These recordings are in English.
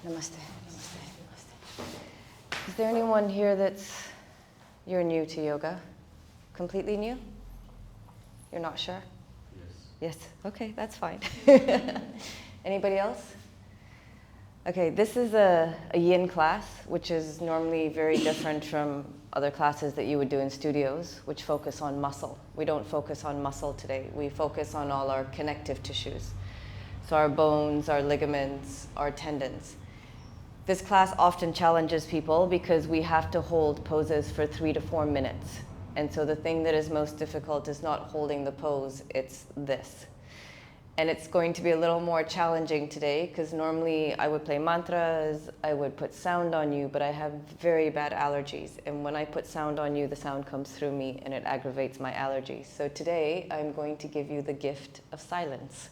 Namaste. Namaste. Namaste. Is there anyone here you're new to yoga? Completely new? You're not sure? Yes. Yes. Okay, that's fine. Anybody else? Okay, this is a yin class, which is normally very different from other classes that you would do in studios, which focus on muscle. We don't focus on muscle today. We focus on all our connective tissues. So our bones, our ligaments, our tendons. This class often challenges people because we have to hold poses for 3 to 4 minutes. And so the thing that is most difficult is not holding the pose, it's this. And it's going to be a little more challenging today because normally I would play mantras, I would put sound on you, but I have very bad allergies. And when I put sound on you, the sound comes through me and it aggravates my allergies. So today I'm going to give you the gift of silence,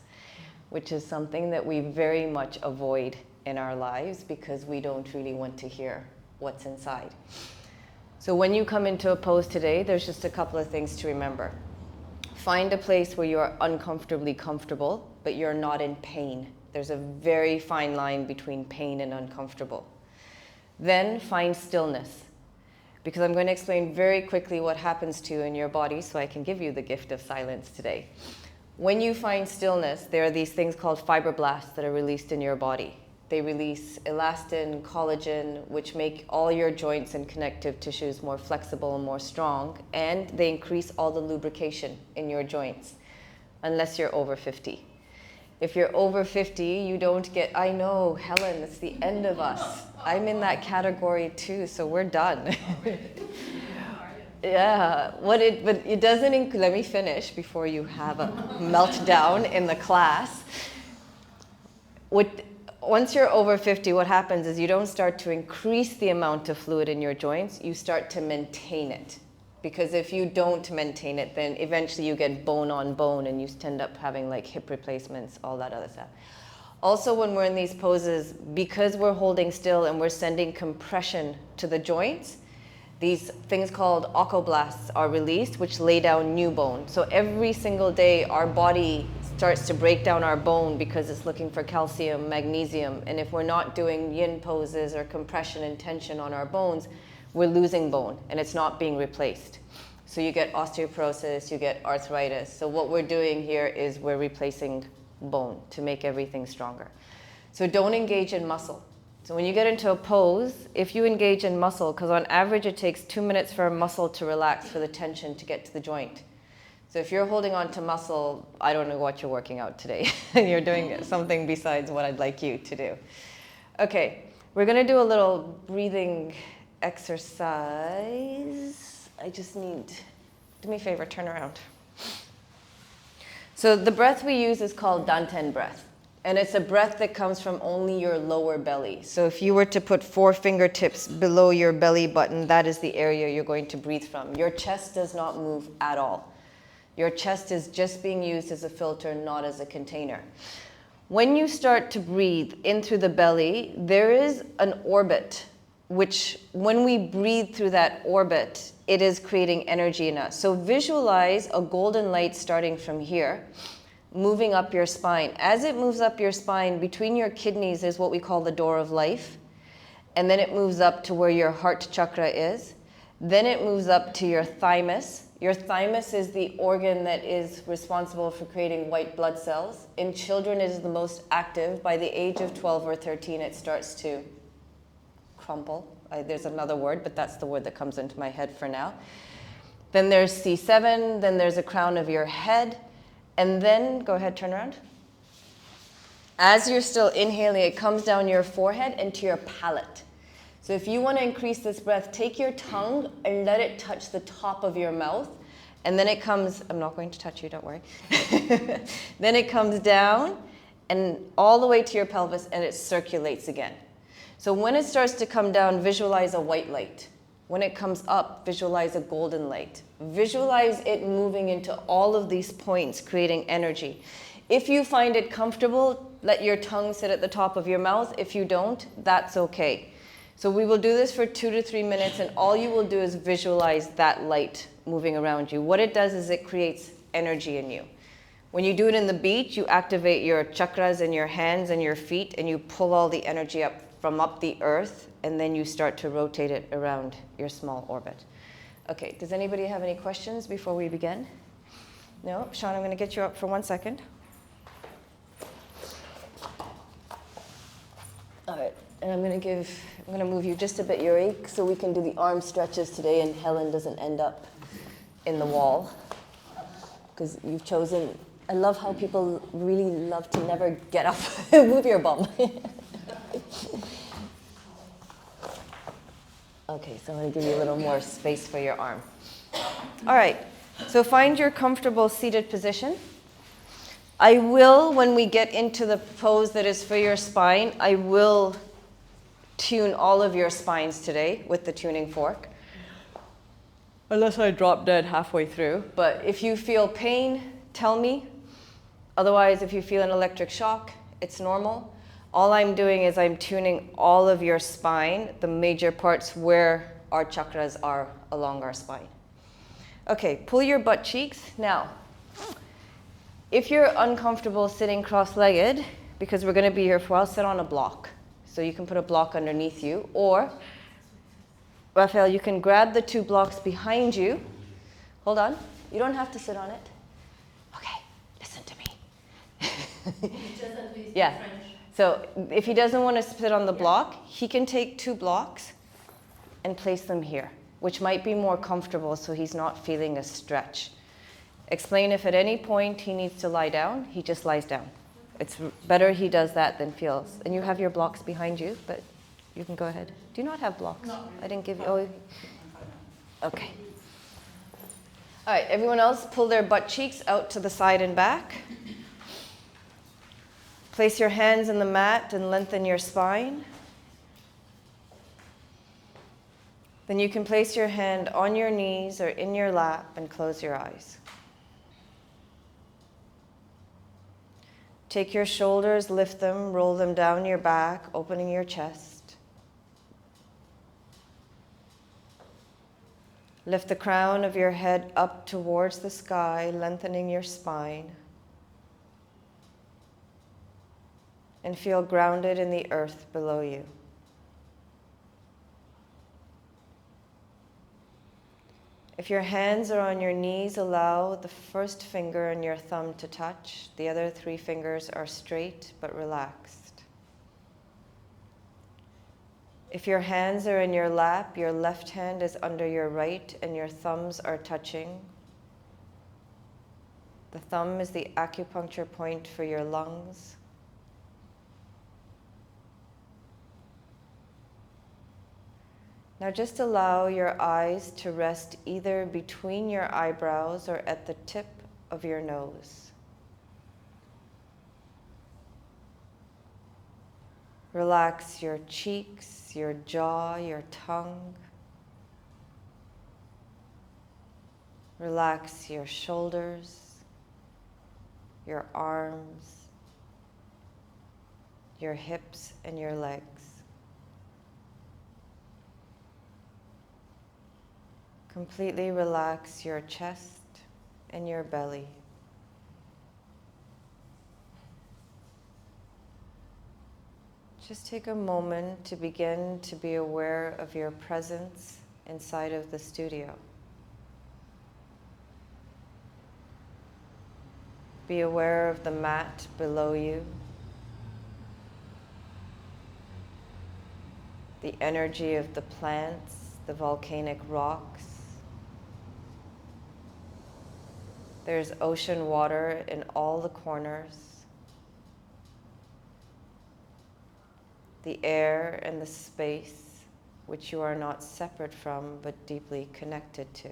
which is something that we very much avoid in our lives because we don't really want to hear what's inside. So when you come into a pose today, there's just a couple of things to remember. Find a place where you're uncomfortably comfortable, but you're not in pain. There's a very fine line between pain and uncomfortable. Then find stillness, because I'm going to explain very quickly what happens to you in your body so I can give you the gift of silence today. When you find stillness, there are these things called fibroblasts that are released in your body. They release elastin, collagen, which make all your joints and connective tissues more flexible and more strong, and they increase all the lubrication in your joints, unless you're over 50. If you're over 50, you don't get, I know, Helen, it's the end of us. I'm in that category too, so we're done. Yeah, but it doesn't include, let me finish before you have a meltdown in the class. Once you're over 50, what happens is you don't start to increase the amount of fluid in your joints, you start to maintain it. Because if you don't maintain it, then eventually you get bone on bone and you end up having like hip replacements, all that other stuff. Also, when we're in these poses, because we're holding still and we're sending compression to the joints, these things called osteoblasts are released, which lay down new bone. So every single day, our body starts to break down our bone because it's looking for calcium, magnesium. And if we're not doing yin poses or compression and tension on our bones, we're losing bone and it's not being replaced. So you get osteoporosis, you get arthritis. So what we're doing here is we're replacing bone to make everything stronger. So don't engage in muscle. So when you get into a pose, if you engage in muscle, because on average it takes 2 minutes for a muscle to relax for the tension to get to the joint. So if you're holding on to muscle, I don't know what you're working out today. You're doing something besides what I'd like you to do. Okay, we're going to do a little breathing exercise. Do me a favor, turn around. So the breath we use is called dantian breath. And it's a breath that comes from only your lower belly. So if you were to put 4 fingertips below your belly button, that is the area you're going to breathe from. Your chest does not move at all. Your chest is just being used as a filter, not as a container. When you start to breathe in through the belly, there is an orbit, which when we breathe through that orbit, it is creating energy in us. So visualize a golden light starting from here, moving up your spine. As it moves up your spine, between your kidneys is what we call the door of life. And then it moves up to where your heart chakra is. Then it moves up to your thymus. Your thymus is the organ that is responsible for creating white blood cells. In children, it is the most active. By the age of 12 or 13, it starts to crumple. There's another word, but that's the word that comes into my head for now. Then there's C7, then there's a crown of your head. And then, go ahead, turn around. As you're still inhaling, it comes down your forehead and to your palate. So if you want to increase this breath, take your tongue and let it touch the top of your mouth. And then it comes, I'm not going to touch you, don't worry. Then it comes down and all the way to your pelvis and it circulates again. So when it starts to come down, visualize a white light. When it comes up, visualize a golden light. Visualize it moving into all of these points, creating energy. If you find it comfortable, let your tongue sit at the top of your mouth. If you don't, that's okay. So we will do this for 2 to 3 minutes, and all you will do is visualize that light moving around you. What it does is it creates energy in you. When you do it in the beach, you activate your chakras in your hands and your feet, and you pull all the energy up from up the earth, and then you start to rotate it around your small orbit. Okay, does anybody have any questions before we begin? No? Sean, I'm going to get you up for 1 second. All right, and I'm going to move you just a bit, Yuri, so we can do the arm stretches today and Helen doesn't end up in the wall. Because you've chosen, I love how people really love to never get up. Move your bum. Okay, so I'm going to give you a little more space for your arm. All right, so find your comfortable seated position. I will, when we get into the pose that is for your spine, I will tune all of your spines today with the tuning fork. Unless I drop dead halfway through. But if you feel pain, tell me. Otherwise, if you feel an electric shock, it's normal. All I'm doing is I'm tuning all of your spine, the major parts where our chakras are along our spine. Okay, pull your butt cheeks. Now, if you're uncomfortable sitting cross-legged, because we're going to be here for a while, sit on a block. So you can put a block underneath you, or, Raphael, you can grab the 2 blocks behind you. Hold on. You don't have to sit on it. Okay, listen to me. Yeah. So if he doesn't want to sit on the block, he can take 2 blocks and place them here, which might be more comfortable so he's not feeling a stretch. Explain if at any point he needs to lie down, he just lies down. It's better he does that than feels. And you have your blocks behind you, but you can go ahead. Do you not have blocks? No. I didn't give you, oh. Okay. All right, everyone else pull their butt cheeks out to the side and back. Place your hands in the mat and lengthen your spine. Then you can place your hand on your knees or in your lap and close your eyes. Take your shoulders, lift them, roll them down your back, opening your chest. Lift the crown of your head up towards the sky, lengthening your spine. And feel grounded in the earth below you. If your hands are on your knees, allow the first finger and your thumb to touch. The other 3 fingers are straight but relaxed. If your hands are in your lap, your left hand is under your right and your thumbs are touching. The thumb is the acupuncture point for your lungs. Now just allow your eyes to rest either between your eyebrows or at the tip of your nose. Relax your cheeks, your jaw, your tongue. Relax your shoulders, your arms, your hips, and your legs. Completely relax your chest and your belly. Just take a moment to begin to be aware of your presence inside of the studio. Be aware of the mat below you, the energy of the plants, the volcanic rocks. There's ocean water in all the corners. The air and the space which you are not separate from but deeply connected to.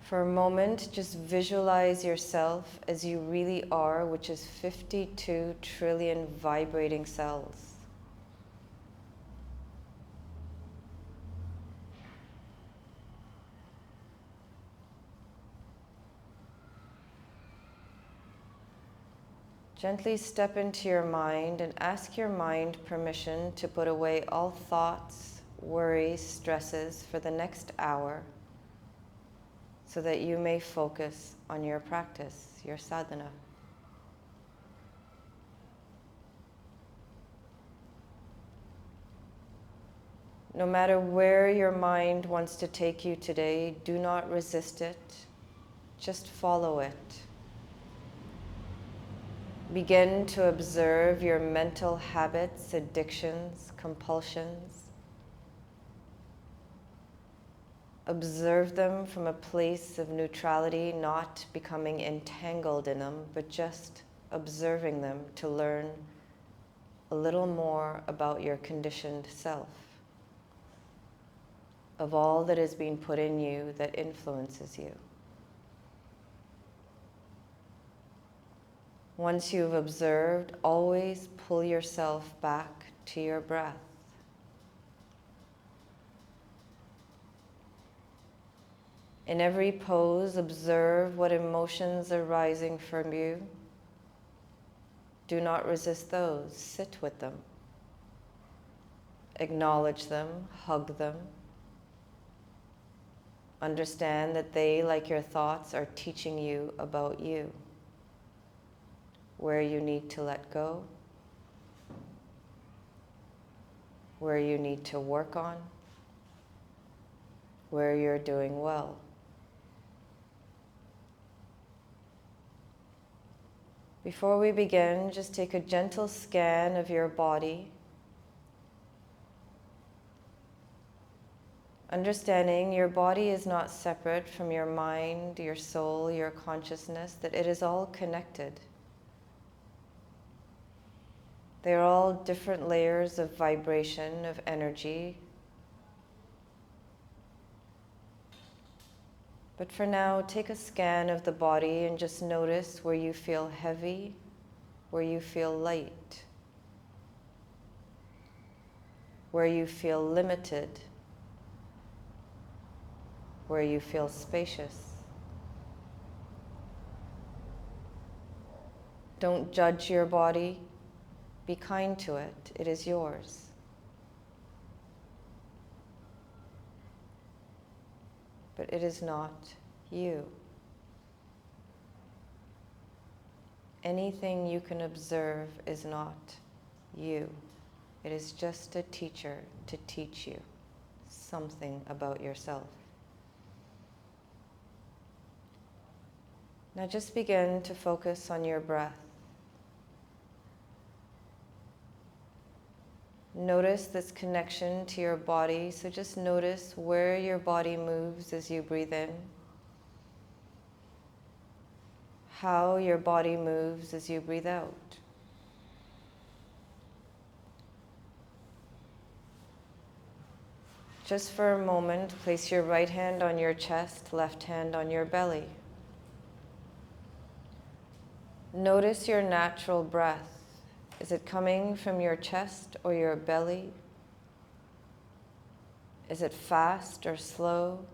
For a moment, just visualize yourself as you really are, which is 52 trillion vibrating cells. Gently step into your mind and ask your mind permission to put away all thoughts, worries, stresses for the next hour so that you may focus on your practice, your sadhana. No matter where your mind wants to take you today, do not resist it. Just follow it. Begin to observe your mental habits, addictions, compulsions. Observe them from a place of neutrality, not becoming entangled in them, but just observing them to learn a little more about your conditioned self, of all that is being put in you that influences you. Once you've observed, always pull yourself back to your breath. In every pose, observe what emotions are rising from you. Do not resist those. Sit with them. Acknowledge them, hug them. Understand that they, like your thoughts, are teaching you about you, where you need to let go, where you need to work on, where you're doing well. Before we begin, just take a gentle scan of your body, understanding your body is not separate from your mind, your soul, your consciousness, that it is all connected. They're all different layers of vibration, of energy. But for now, take a scan of the body and just notice where you feel heavy, where you feel light, where you feel limited, where you feel spacious. Don't judge your body. Be kind to it. It is yours. But it is not you. Anything you can observe is not you. It is just a teacher to teach you something about yourself. Now just begin to focus on your breath. Notice this connection to your body, so just notice where your body moves as you breathe in, how your body moves as you breathe out. Just for a moment, place your right hand on your chest, left hand on your belly. Notice your natural breath. Is it coming from your chest or your belly? Is it fast or slow?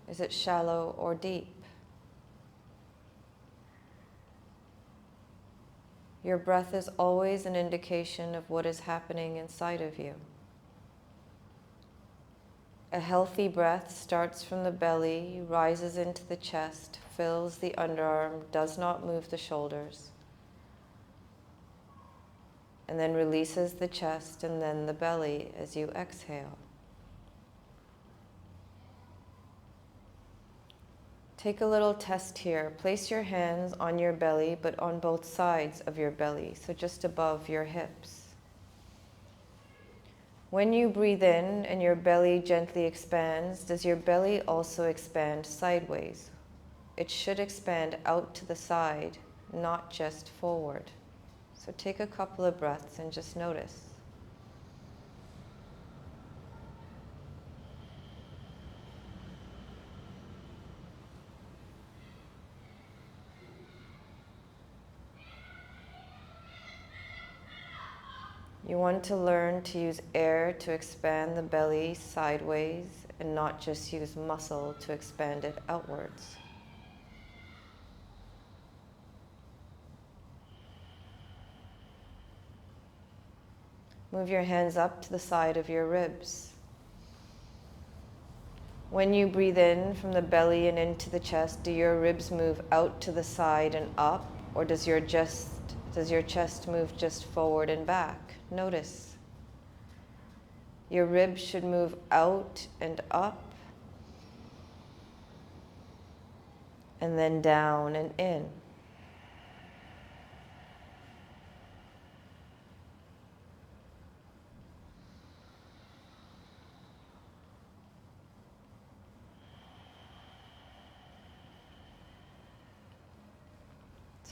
Is it shallow or deep? Your breath is always an indication of what is happening inside of you. A healthy breath starts from the belly, rises into the chest, fills the underarm, does not move the shoulders, and then releases the chest and then the belly as you exhale. Take a little test here. Place your hands on your belly, but on both sides of your belly, so just above your hips. When you breathe in and your belly gently expands, does your belly also expand sideways? It should expand out to the side, not just forward. So take a couple of breaths and just notice. You want to learn to use air to expand the belly sideways and not just use muscle to expand it outwards. Move your hands up to the side of your ribs. When you breathe in from the belly and into the chest, do your ribs move out to the side and up, or does your chest move just forward and back? Notice. Your ribs should move out and up, and then down and in.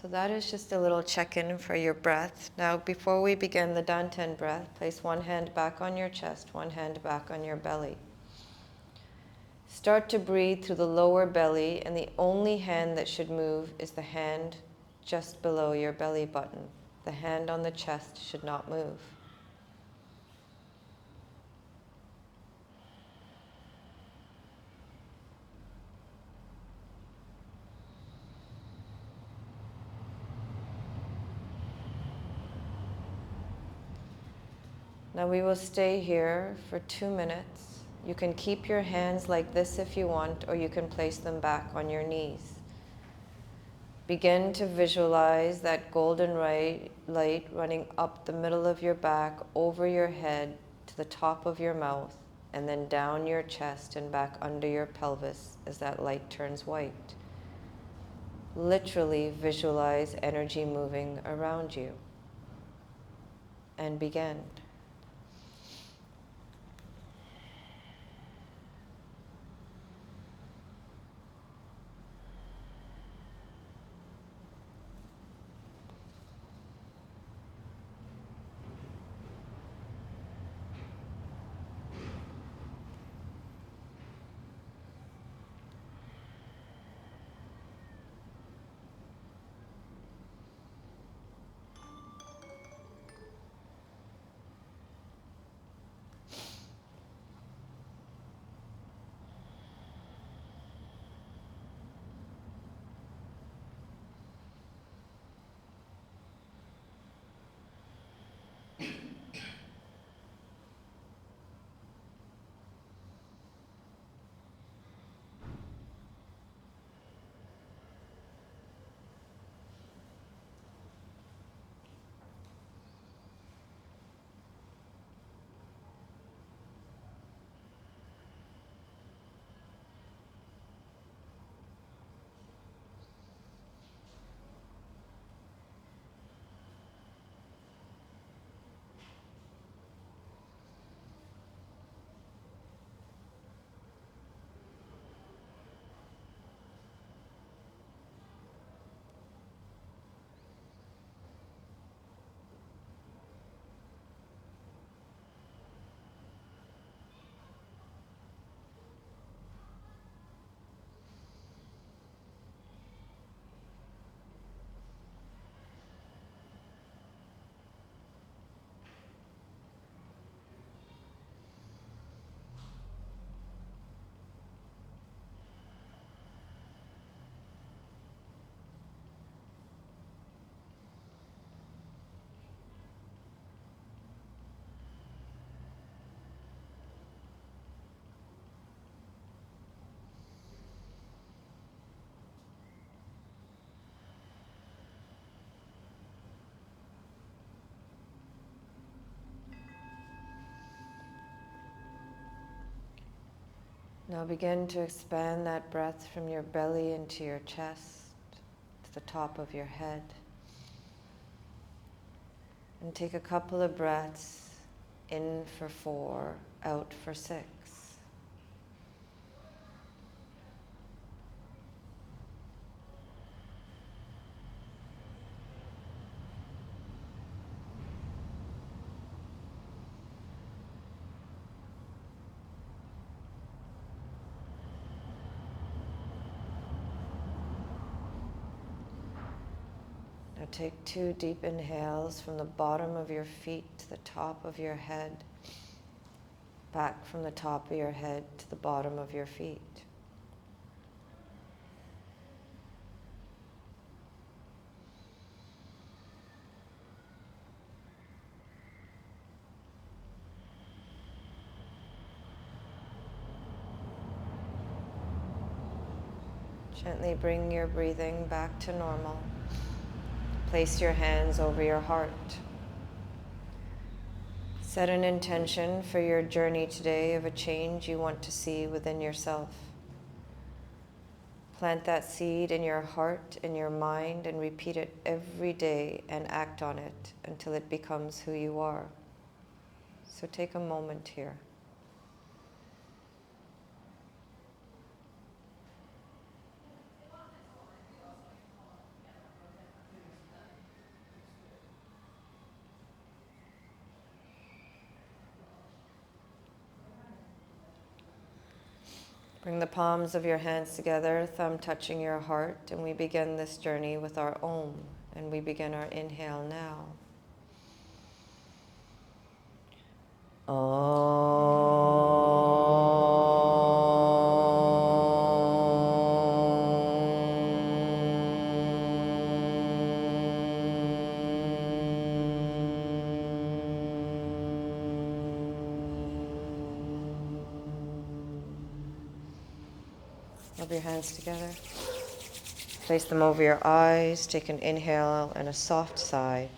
So that is just a little check-in for your breath. Now, before we begin the Danten breath, place one hand back on your chest, one hand back on your belly. Start to breathe through the lower belly, and the only hand that should move is the hand just below your belly button. The hand on the chest should not move. Now we will stay here for 2 minutes. You can keep your hands like this if you want, or you can place them back on your knees. Begin to visualize that golden light running up the middle of your back, over your head, to the top of your mouth, and then down your chest and back under your pelvis as that light turns white. Literally visualize energy moving around you. And begin. Now begin to expand that breath from your belly into your chest, to the top of your head. And take a couple of breaths in for 4, out for 6. Now take 2 deep inhales from the bottom of your feet to the top of your head, back from the top of your head to the bottom of your feet. Gently bring your breathing back to normal. Place your hands over your heart. Set an intention for your journey today of a change you want to see within yourself. Plant that seed in your heart, in your mind, and repeat it every day and act on it until it becomes who you are. So take a moment here. Bring the palms of your hands together, thumb touching your heart, and we begin this journey with our Om, and we begin our inhale now. Rub your hands together. Place them over your eyes. Take an inhale and a soft sigh.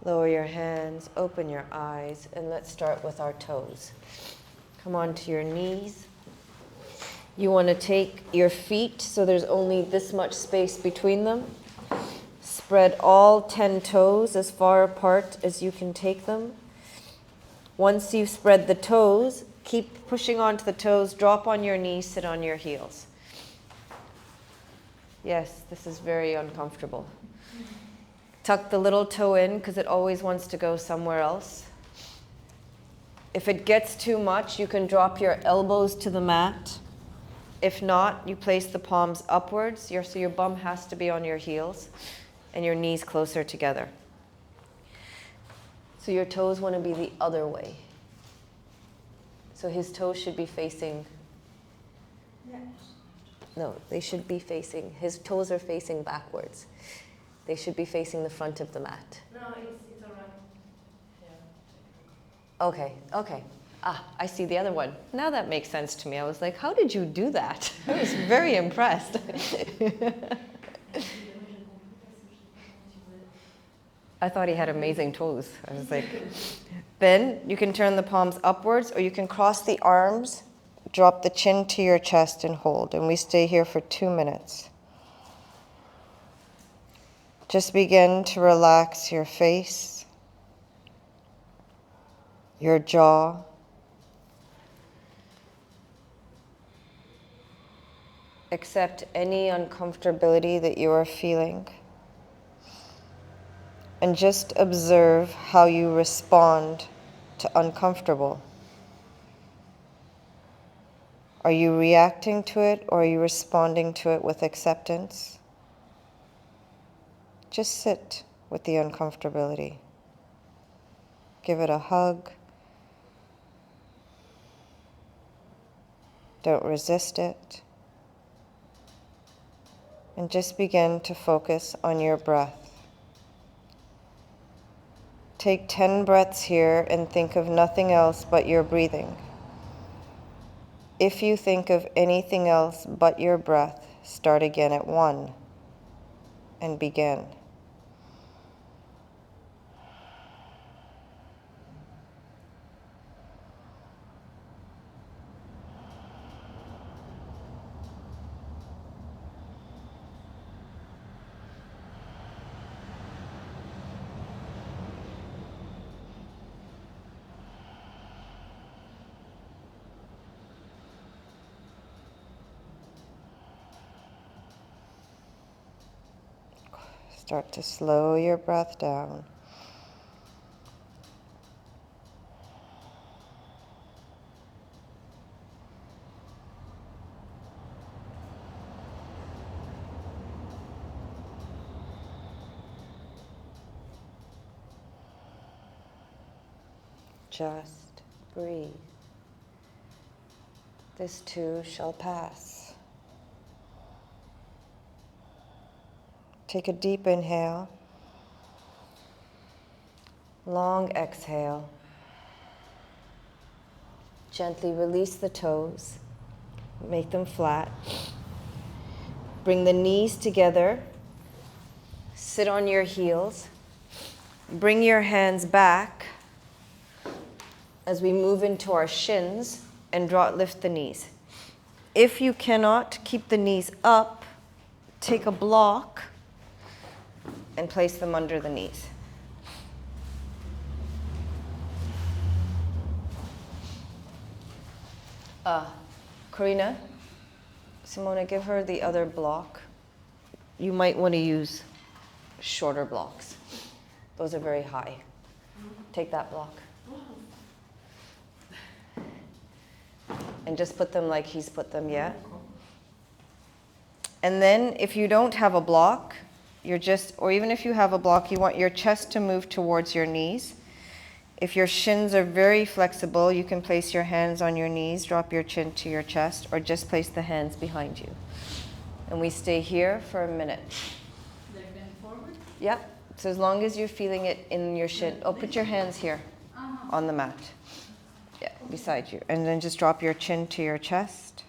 Lower your hands, open your eyes, and let's start with our toes. Come onto your knees. You want to take your feet so there's only this much space between them. Spread all 10 toes as far apart as you can take them. Once you've spread the toes, keep pushing onto the toes, drop on your knees, sit on your heels. Yes, this is very uncomfortable. Tuck the little toe in because it always wants to go somewhere else. If it gets too much, you can drop your elbows to the mat. If not, you place the palms upwards, so your bum has to be on your heels and your knees closer together. So your toes want to be the other way. So his toes should be facing... No, they should be facing... His toes are facing backwards. They should be facing the front of the mat. No, it's all right. Yeah. Okay. I see the other one. Now that makes sense to me. I was like, how did you do that? I was very impressed. I thought he had amazing toes. I was like, then you can turn the palms upwards or you can cross the arms, drop the chin to your chest and hold. And we stay here for 2 minutes. Just begin to relax your face, your jaw, accept any uncomfortability that you are feeling, and just observe how you respond to uncomfortable. Are you reacting to it or are you responding to it with acceptance? Just sit with the uncomfortability. Give it a hug. Don't resist it. And just begin to focus on your breath. Take 10 breaths here and think of nothing else but your breathing. If you think of anything else but your breath, start again at 1 and begin. Start to slow your breath down. Just breathe. This too shall pass. Take a deep inhale. Long exhale. Gently release the toes. Make them flat. Bring the knees together. Sit on your heels. Bring your hands back as we move into our shins and lift the knees. If you cannot keep the knees up, take a block and place them under the knees. Karina, Simona, give her the other block. You might want to use shorter blocks. Those are very high. Take that block. And just put them like he's put them, yeah? And then if you don't have a block, or even if you have a block, you want your chest to move towards your knees. If your shins are very flexible, you can place your hands on your knees, drop your chin to your chest, or just place the hands behind you. And we stay here for a minute. Like bend forward? Yep. So as long as you're feeling it in your shin. Oh, put your hands here on the mat. Yeah, beside you. And then just drop your chin to your chest.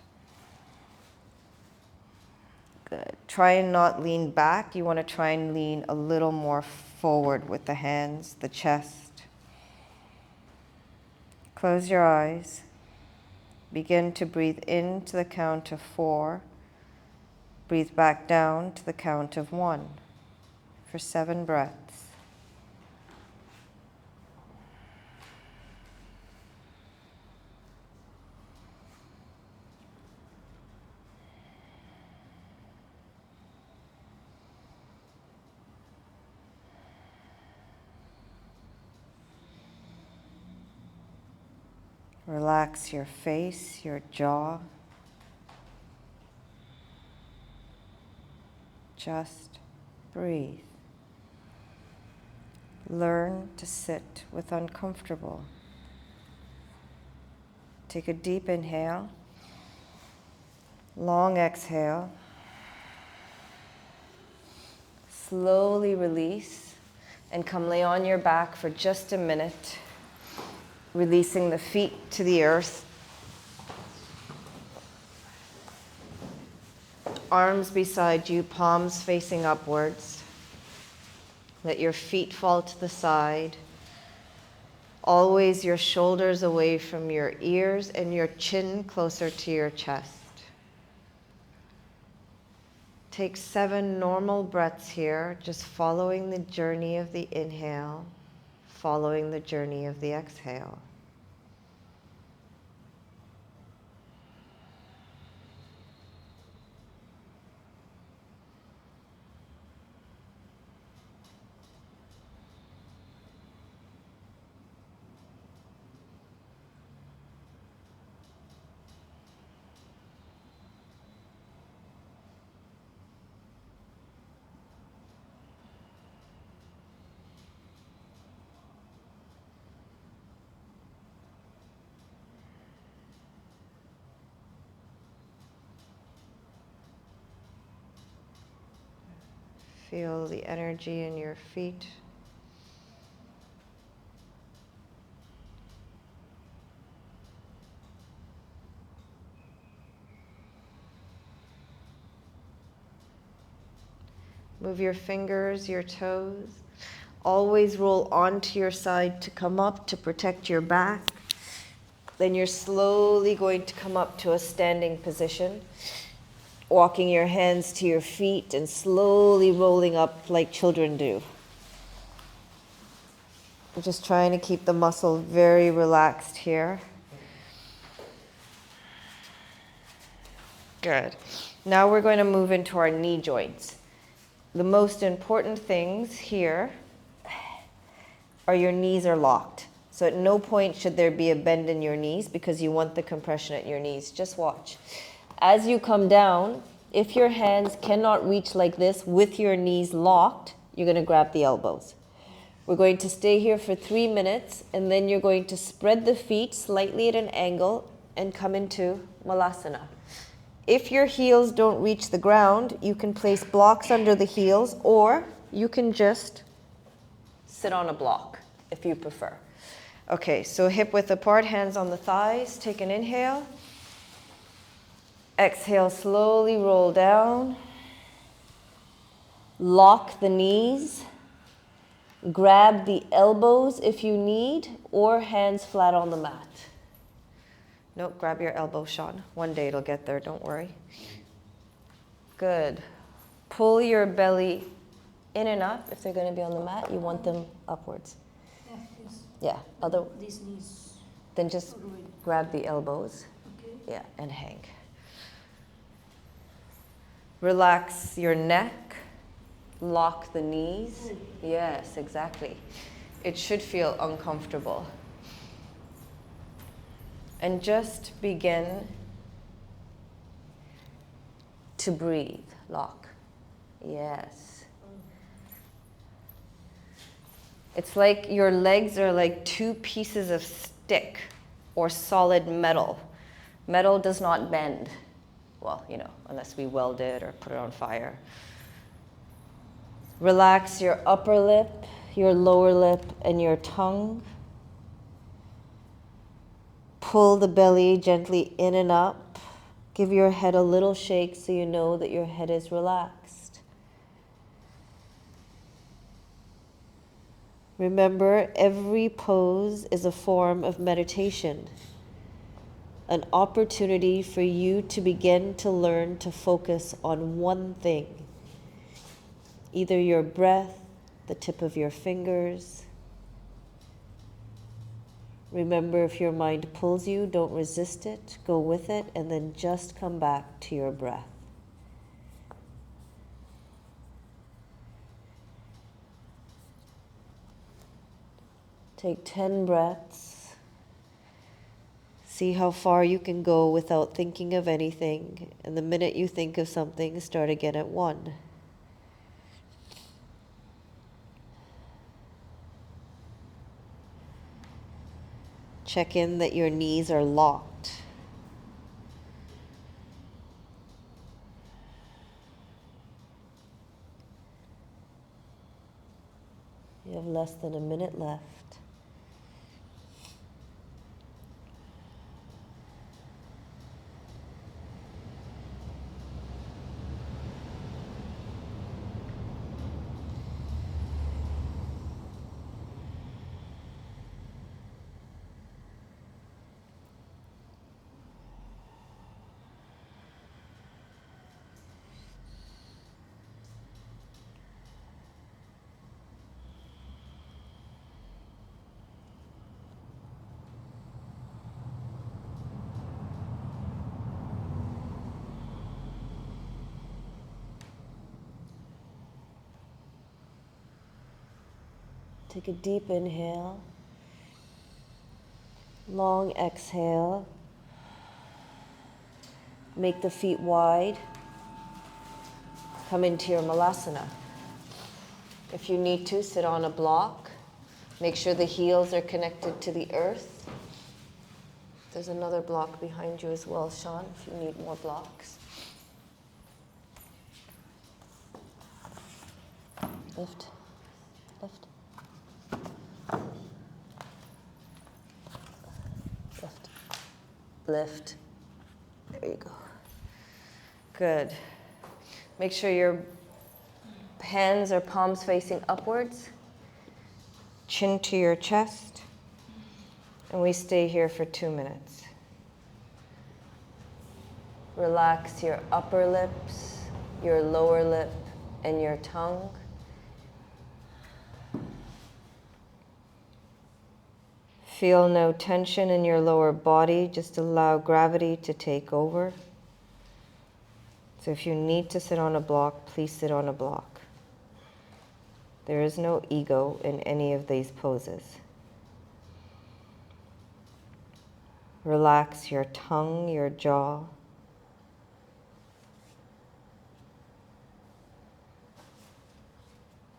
Good. Try and not lean back. You want to try and lean a little more forward with the hands, the chest. Close your eyes. Begin to breathe in to the count of 4. Breathe back down to the count of 1 for 7 breaths. Relax your face, your jaw. Just breathe. Learn to sit with uncomfortable. Take a deep inhale, long exhale. Slowly release and come lay on your back for just a minute. Releasing the feet to the earth. Arms beside you, palms facing upwards. Let your feet fall to the side. Always your shoulders away from your ears and your chin closer to your chest. Take 7 normal breaths here, just following the journey of the inhale, following the journey of the exhale. Feel the energy in your feet. Move your fingers, your toes. Always roll onto your side to come up to protect your back. Then you're slowly going to come up to a standing position. Walking your hands to your feet and slowly rolling up like children do. I'm just trying to keep the muscle very relaxed here. Good. Now we're going to move into our knee joints. The most important things here are your knees are locked. So at no point should there be a bend in your knees because you want the compression at your knees. Just watch. As you come down, if your hands cannot reach like this with your knees locked, you're going to grab the elbows. We're going to stay here for 3 minutes, and then you're going to spread the feet slightly at an angle and come into Malasana. If your heels don't reach the ground, you can place blocks under the heels, or you can just sit on a block if you prefer. Okay, so hip width apart, hands on the thighs. Take an inhale. Exhale, slowly roll down. Lock the knees. Grab the elbows if you need, or hands flat on the mat. Nope, grab your elbow, Sean. One day it'll get there, don't worry. Good. Pull your belly in and up. If they're going to be on the mat, you want them upwards. Yeah, yes. Yeah, These knees. then just grab the elbows. Okay. Yeah, and hang. Relax your neck. Lock the knees. Yes, exactly. It should feel uncomfortable. And just begin to breathe. Lock. Yes. It's like your legs are like two pieces of stick or solid metal. Metal does not bend. Well, you know, unless we weld it or put it on fire. Relax your upper lip, your lower lip, and your tongue. Pull the belly gently in and up. Give your head a little shake so you know that your head is relaxed. Remember, every pose is a form of meditation, an opportunity for you to begin to learn to focus on one thing, either your breath, the tip of your fingers. Remember, if your mind pulls you, don't resist it, go with it, and then just come back to your breath. Take 10 breaths. See how far you can go without thinking of anything, and the minute you think of something, start again at 1. Check in that your knees are locked. You have less than a minute left. Take a deep inhale, long exhale. Make the feet wide. Come into your malasana. If you need to, sit on a block. Make sure the heels are connected to the earth. There's another block behind you as well, Sean, if you need more blocks. Lift, lift. Lift, lift. There you go. Good. Make sure your hands or palms facing upwards. Chin to your chest. And we stay here for 2 minutes. Relax your upper lips, your lower lip, and your tongue. Feel no tension in your lower body. Just allow gravity to take over. So if you need to sit on a block, please sit on a block. There is no ego in any of these poses. Relax your tongue, your jaw.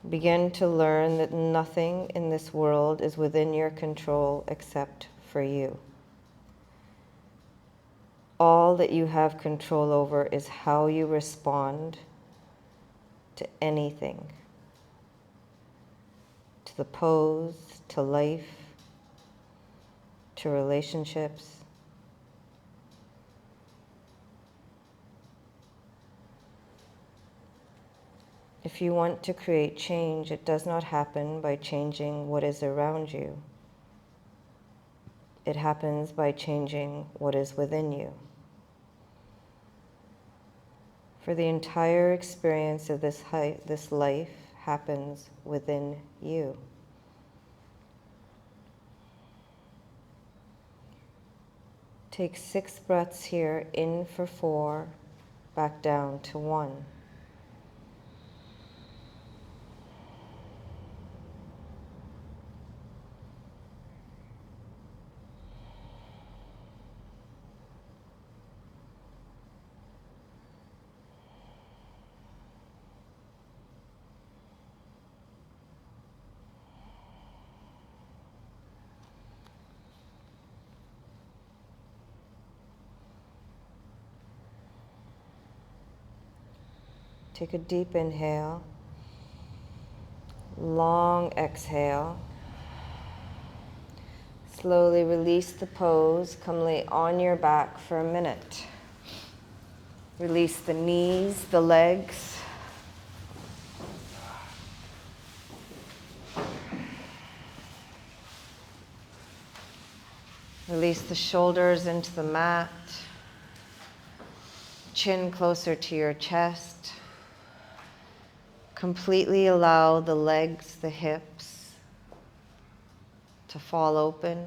Begin to learn that nothing in this world is within your control except for you. All that you have control over is how you respond to anything, to the pose, to life. to relationships. If you want to create change, it does not happen by changing what is around you. It happens by changing what is within you. For the entire experience of this life happens within you. Take 6 breaths here, in for 4, back down to 1. Take a deep inhale, long exhale. Slowly release the pose. Come lay on your back for a minute. Release the knees, the legs. Release the shoulders into the mat. Chin closer to your chest. Completely allow the legs, the hips to fall open,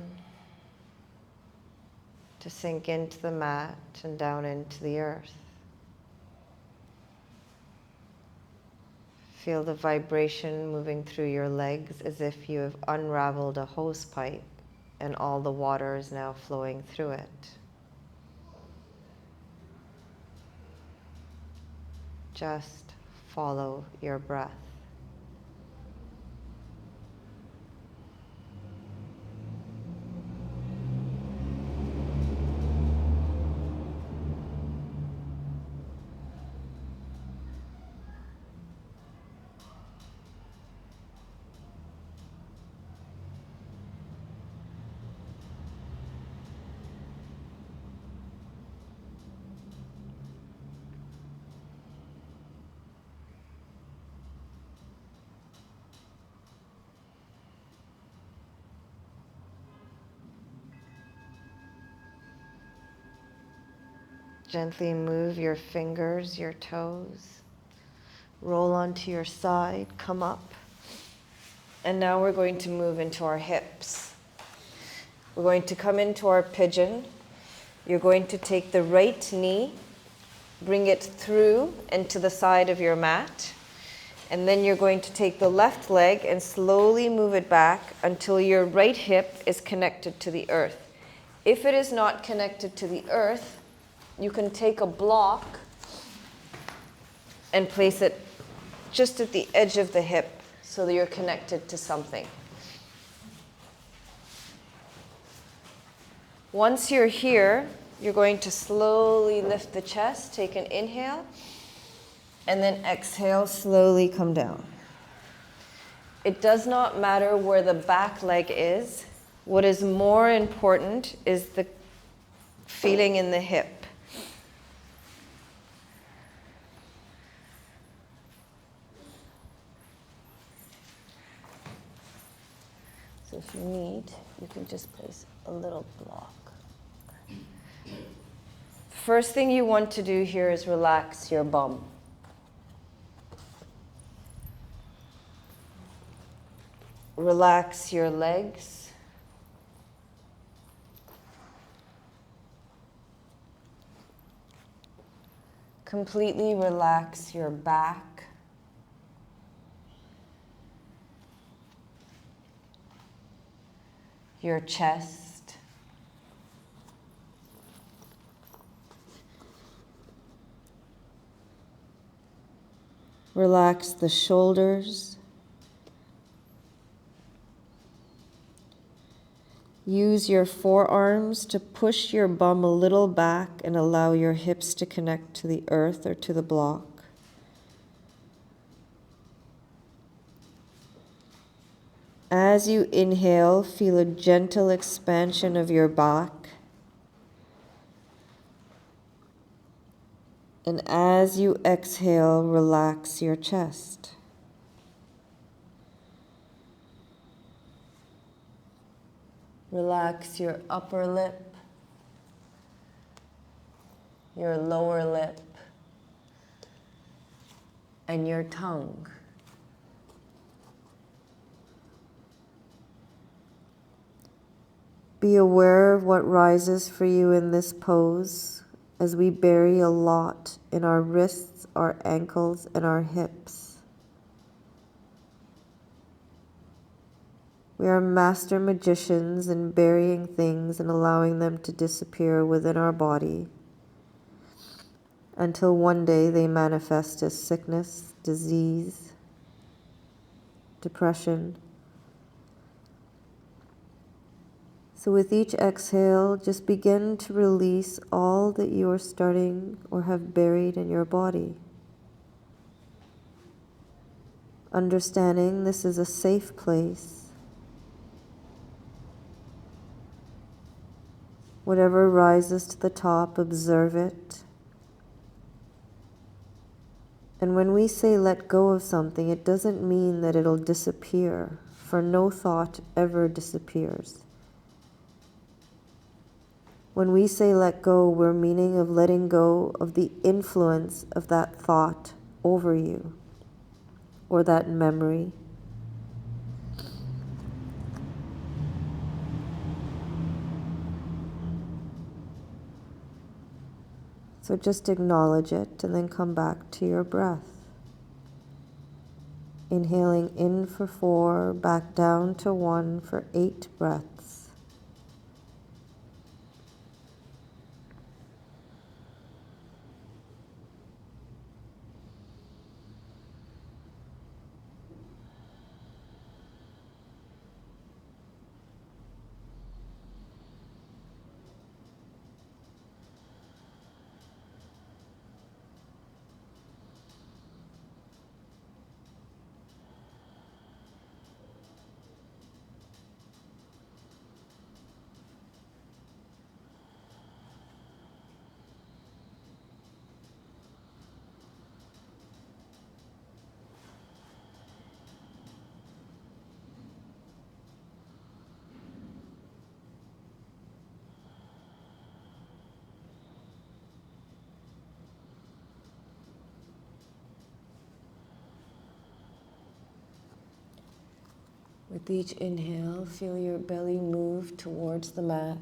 to sink into the mat and down into the earth. Feel the vibration moving through your legs as if you have unraveled a hose pipe and all the water is now flowing through it. Just follow your breath. Gently move your fingers, your toes. Roll onto your side, come up. And now we're going to move into our hips. We're going to come into our pigeon. You're going to take the right knee, bring it through and to the side of your mat. And then you're going to take the left leg and slowly move it back until your right hip is connected to the earth. If it is not connected to the earth, you can take a block and place it just at the edge of the hip so that you're connected to something. Once you're here, you're going to slowly lift the chest, take an inhale, and then exhale, slowly come down. It does not matter where the back leg is. What is more important is the feeling in the hip. So if you need, you can just place a little block. First thing you want to do here is relax your bum. Relax your legs. Completely relax your back. Your chest. Relax the shoulders. Use your forearms to push your bum a little back and allow your hips to connect to the earth or to the block. As you inhale, feel a gentle expansion of your back. And as you exhale, relax your chest. Relax your upper lip, your lower lip, and your tongue. Be aware of what rises for you in this pose as we bury a lot in our wrists, our ankles, and our hips. We are master magicians in burying things and allowing them to disappear within our body until one day they manifest as sickness, disease, depression. So with each exhale, just begin to release all that you are starting or have buried in your body. Understanding this is a safe place. Whatever rises to the top, observe it. And when we say let go of something, it doesn't mean that it'll disappear, for no thought ever disappears. When we say let go, we're meaning of letting go of the influence of that thought over you, or that memory. So just acknowledge it and then come back to your breath. Inhaling in for 4, back down to 1 for 8 breaths. With each inhale, feel your belly move towards the mat.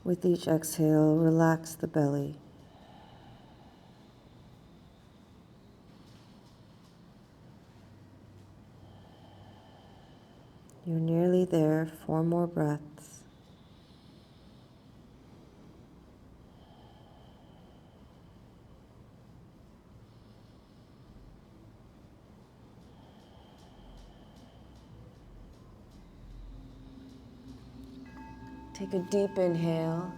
With each exhale, relax the belly. You're nearly there, 4 more breaths. Take a deep inhale,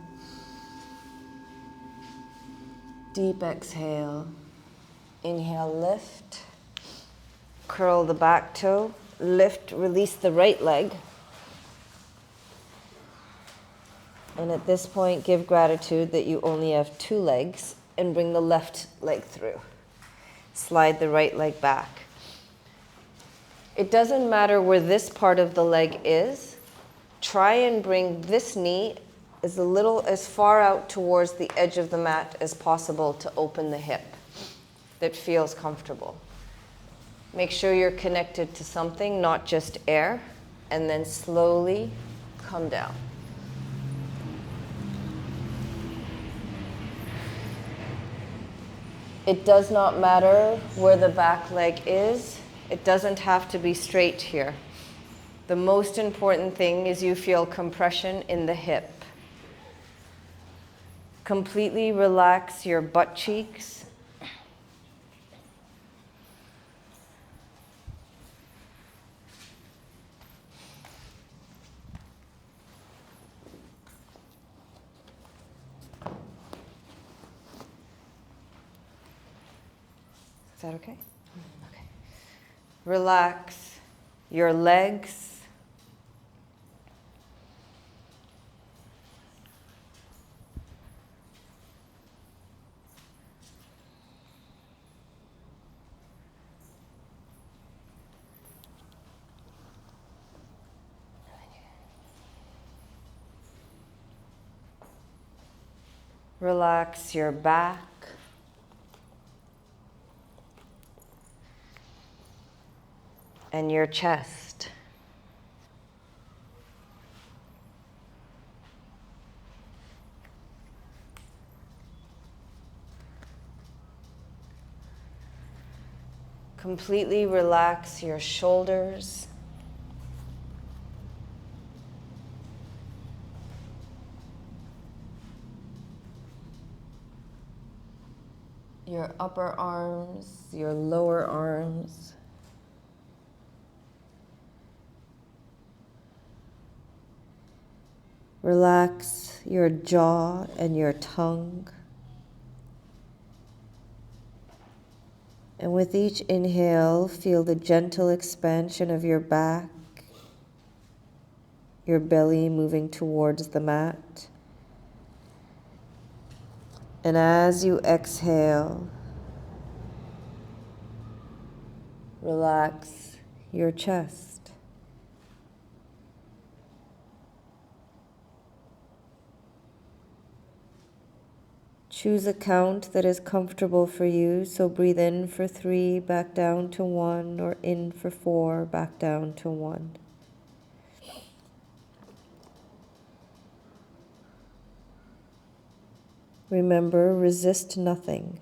deep exhale. Inhale, lift, curl the back toe, lift, release the right leg. And at this point, give gratitude that you only have 2 legs and bring the left leg through. Slide the right leg back. It doesn't matter where this part of the leg is. Try and bring this knee as far out towards the edge of the mat as possible to open the hip that feels comfortable. Make sure you're connected to something, not just air, and then slowly come down. It does not matter where the back leg is. It doesn't have to be straight here. The most important thing is you feel compression in the hip. Completely relax your butt cheeks. Is that okay? Okay. Relax your legs, relax your back, and your chest. Completely relax your shoulders, your upper arms, your lower arms. Relax your jaw and your tongue. And with each inhale, feel the gentle expansion of your back, your belly moving towards the mat. And as you exhale, relax your chest. Choose a count that is comfortable for you. So breathe in for 3, back down to 1, or in for 4, back down to 1. Remember, resist nothing.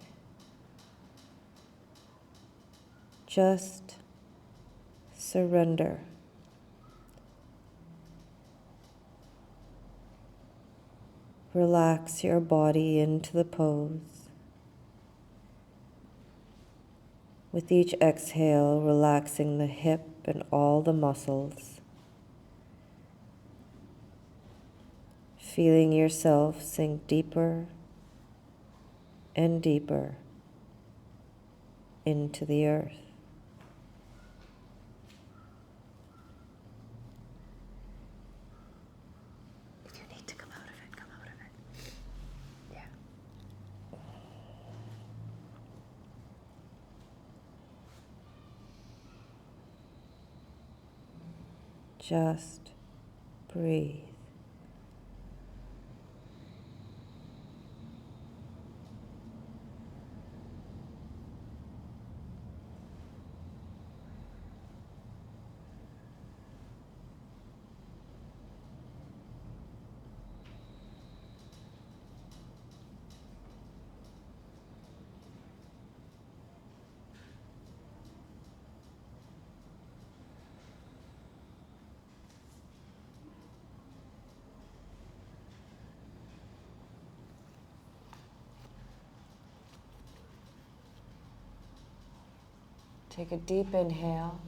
Just surrender. Relax your body into the pose. With each exhale, relaxing the hip and all the muscles. Feeling yourself sink deeper and deeper into the earth. If you need to come out of it, come out of it. Yeah. Just breathe. Take a deep inhale,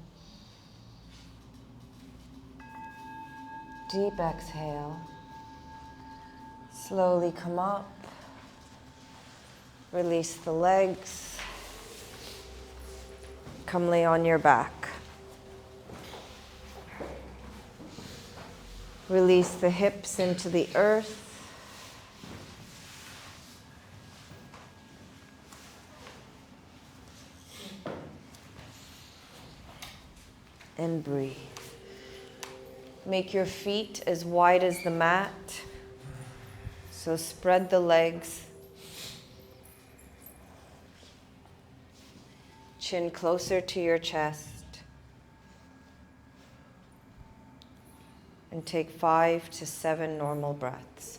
deep exhale. Slowly come up, release the legs, come lay on your back. Release the hips into the earth. And breathe. Make your feet as wide as the mat. So spread the legs. Chin closer to your chest. And take 5 to 7 normal breaths.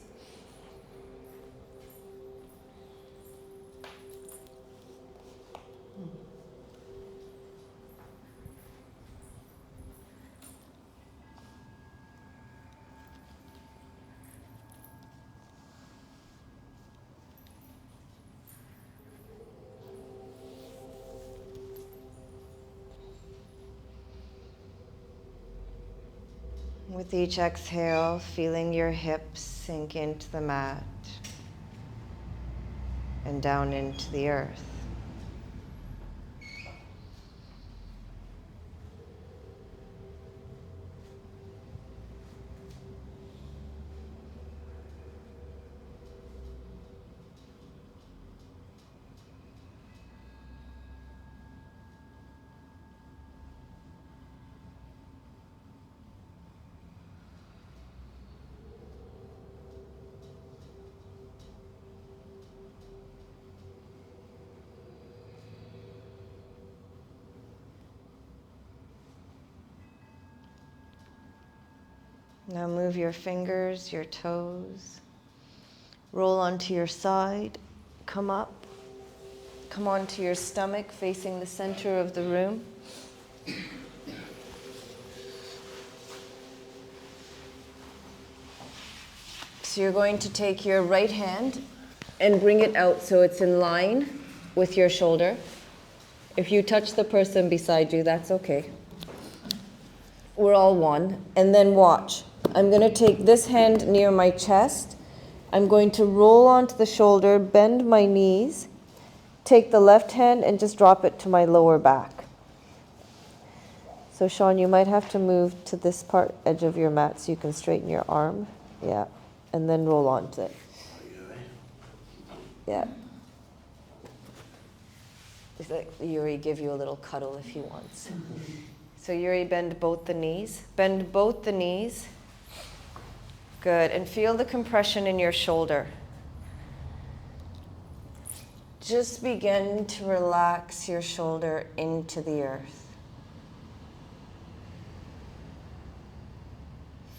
With each exhale, feeling your hips sink into the mat and down into the earth. Now move your fingers, your toes. Roll onto your side. Come up. Come onto your stomach, facing the center of the room. So you're going to take your right hand and bring it out so it's in line with your shoulder. If you touch the person beside you, that's okay. We're all one. And then watch. I'm going to take this hand near my chest. I'm going to roll onto the shoulder, bend my knees, take the left hand and just drop it to my lower back. So Sean, you might have to move to this part, edge of your mat, so you can straighten your arm. Yeah. And then roll onto it. Yeah. Just let Yuri give you a little cuddle if he wants. So Yuri, bend both the knees. Bend both the knees. Good. And feel the compression in your shoulder. Just begin to relax your shoulder into the earth.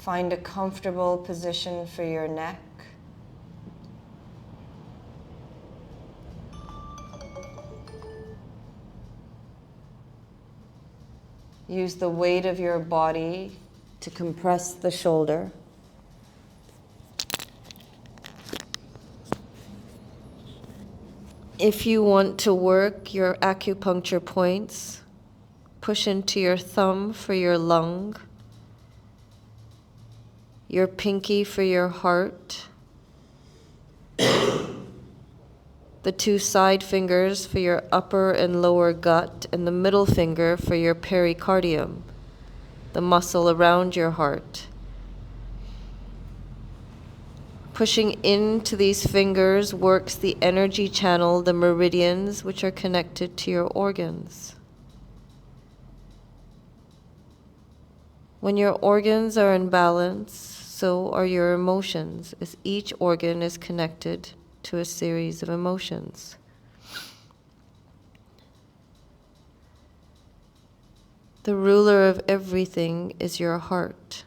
Find a comfortable position for your neck. Use the weight of your body to compress the shoulder. If you want to work your acupuncture points, push into your thumb for your lung, your pinky for your heart, the two side fingers for your upper and lower gut, and the middle finger for your pericardium, the muscle around your heart. Pushing into these fingers works the energy channel, the meridians, which are connected to your organs. When your organs are in balance, so are your emotions, as each organ is connected to a series of emotions. The ruler of everything is your heart.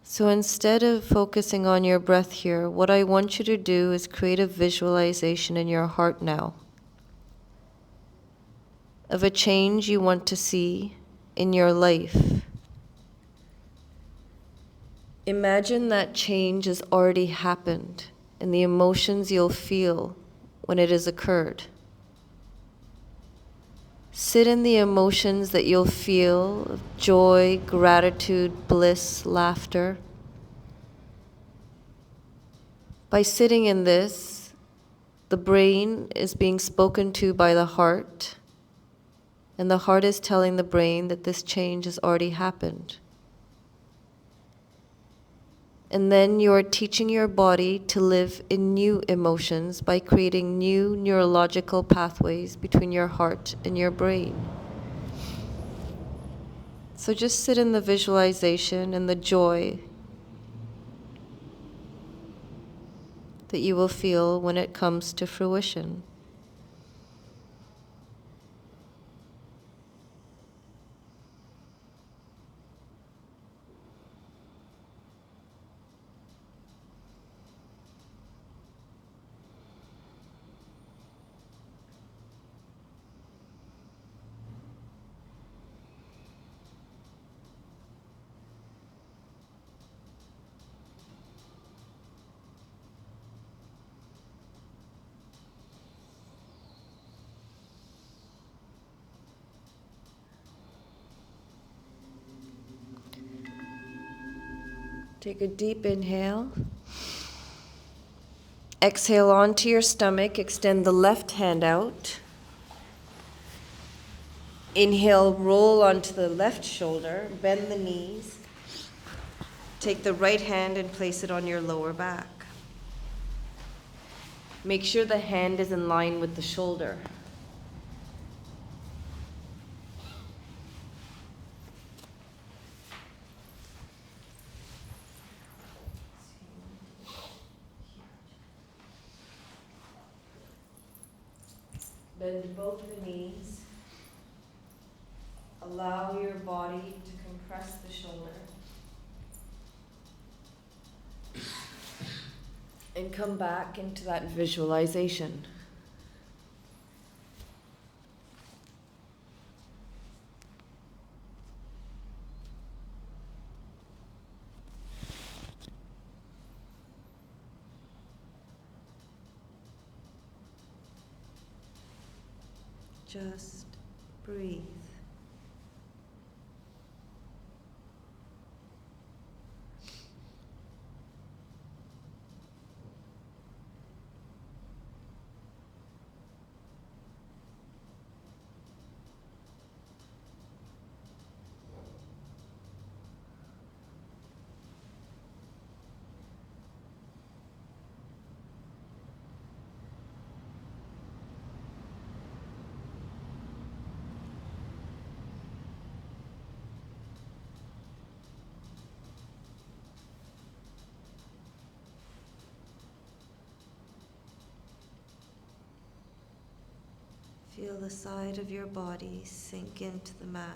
So instead of focusing on your breath here, what I want you to do is create a visualization in your heart now of a change you want to see in your life. Imagine that change has already happened and the emotions you'll feel when it has occurred. Sit in the emotions that you'll feel of joy, gratitude, bliss, laughter. By sitting in this, the brain is being spoken to by the heart, and the heart is telling the brain that this change has already happened. And then you are teaching your body to live in new emotions by creating new neurological pathways between your heart and your brain. So just sit in the visualization and the joy that you will feel when it comes to fruition. Take a deep inhale. Exhale onto your stomach. Extend the left hand out. Inhale, roll onto the left shoulder. Bend the knees. Take the right hand and place it on your lower back. Make sure the hand is in line with the shoulder. Bend both the knees. Allow your body to compress the shoulder. And come back into that visualization. Just breathe. Feel the side of your body sink into the mat.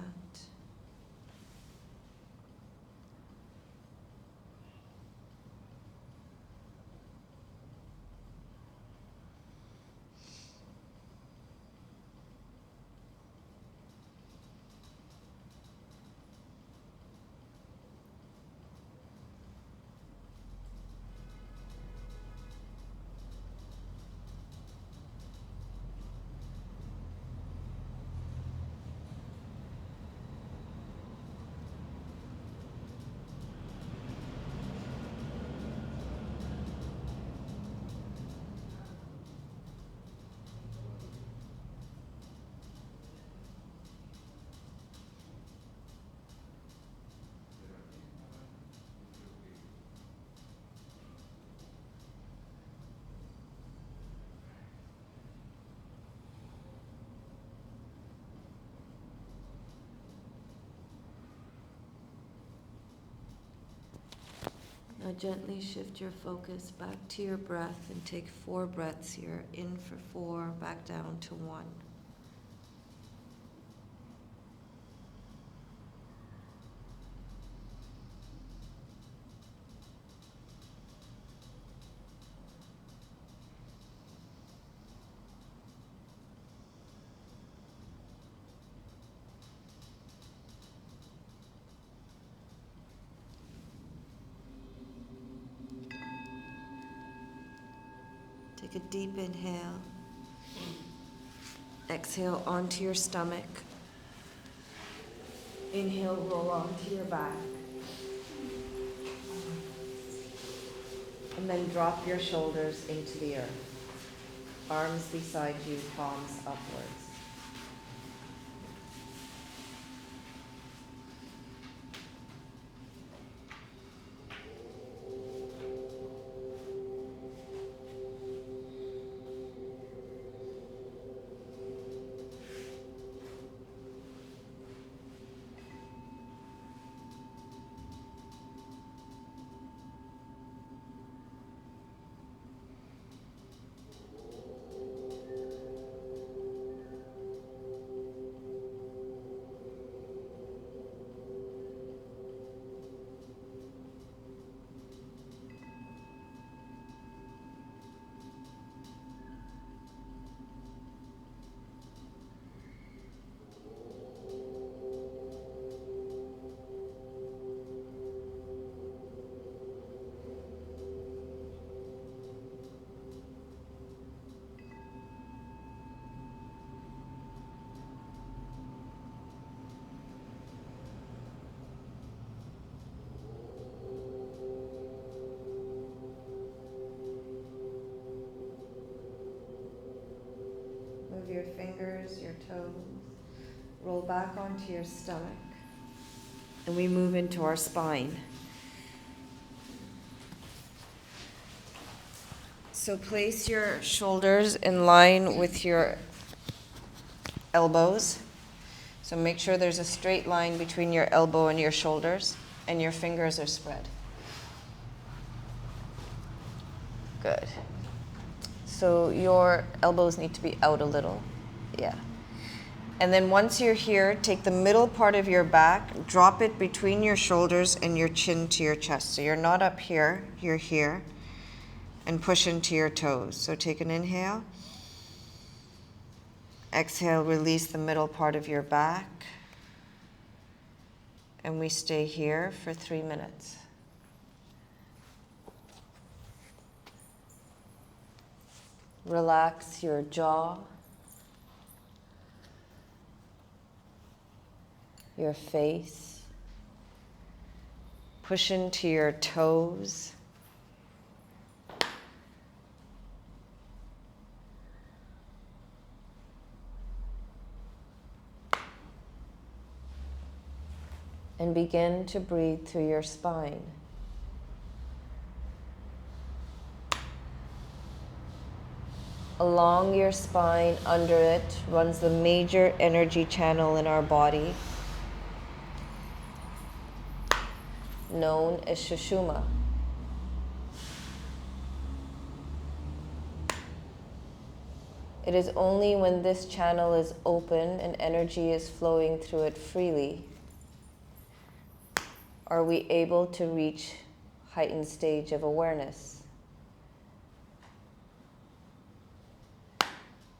Now gently shift your focus back to your breath and take 4 breaths here. In for 4, back down to 1. Take a deep inhale. Exhale onto your stomach. Inhale, roll onto your back. And then drop your shoulders into the earth. Arms beside you, palms upwards. Move your fingers, your toes. Roll back onto your stomach. And we move into our spine. So place your shoulders in line with your elbows. So make sure there's a straight line between your elbow and your shoulders, and your fingers are spread. Good. So your elbows need to be out a little. Yeah. And then once you're here, take the middle part of your back, drop it between your shoulders and your chin to your chest. So you're not up here, you're here. And push into your toes. So take an inhale. Exhale, release the middle part of your back. And we stay here for 3 minutes. Relax your jaw, your face. Push into your toes. And begin to breathe through your spine. Along your spine, under it, runs the major energy channel in our body, known as Sushumna. It is only when this channel is open and energy is flowing through it freely are we able to reach heightened stage of awareness.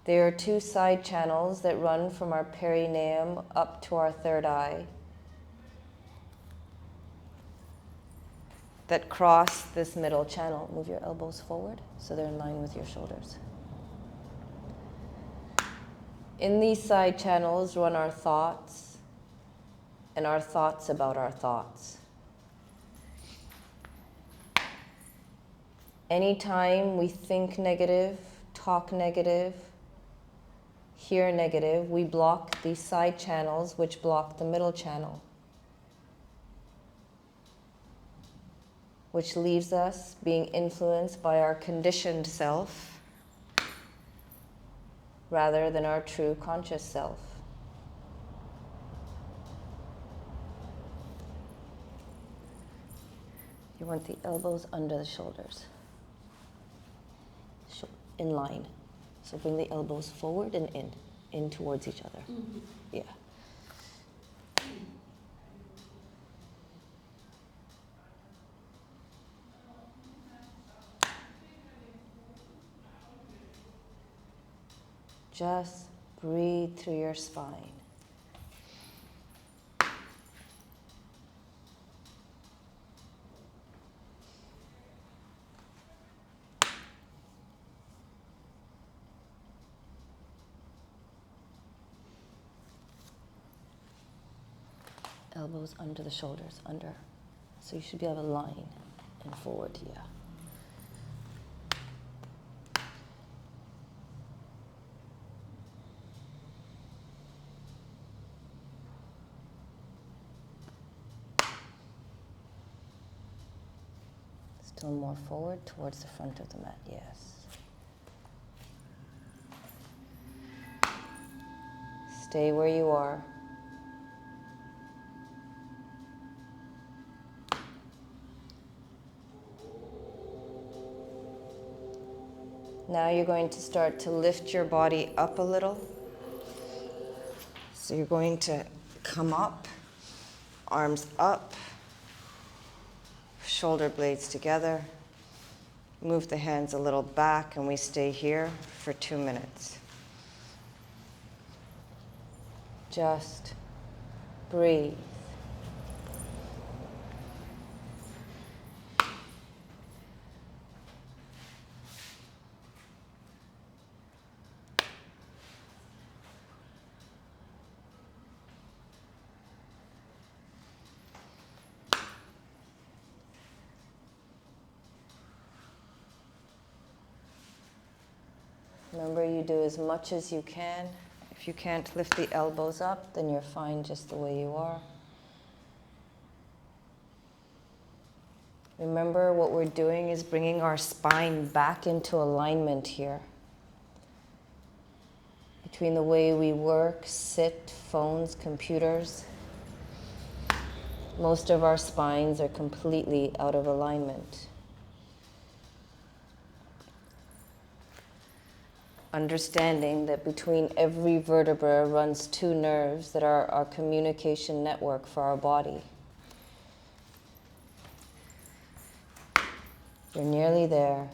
There are 2 side channels that run from our perineum up to our third eye that cross this middle channel. Move your elbows forward so they're in line with your shoulders. In these side channels run our thoughts and our thoughts about our thoughts. Anytime we think negative, talk negative, hear negative, we block these side channels which block the middle channel, which leaves us being influenced by our conditioned self rather than our true conscious self. You want the elbows under the shoulders, in line. So bring the elbows forward and in towards each other. Mm-hmm. Yeah. Just breathe through your spine. Elbows under the shoulders, under. So you should be able to line and forward, yeah. Still more forward towards the front of the mat, yes. Stay where you are. Now you're going to start to lift your body up a little. So you're going to come up, arms up, shoulder blades together. Move the hands a little back and we stay here for 2 minutes. Just breathe. Remember, you do as much as you can. If you can't lift the elbows up, then you're fine just the way you are. Remember, what we're doing is bringing our spine back into alignment here. Between the way we work, sit, phones, computers, most of our spines are completely out of alignment. understanding that between every vertebra runs two nerves that are our communication network for our body. You're nearly there.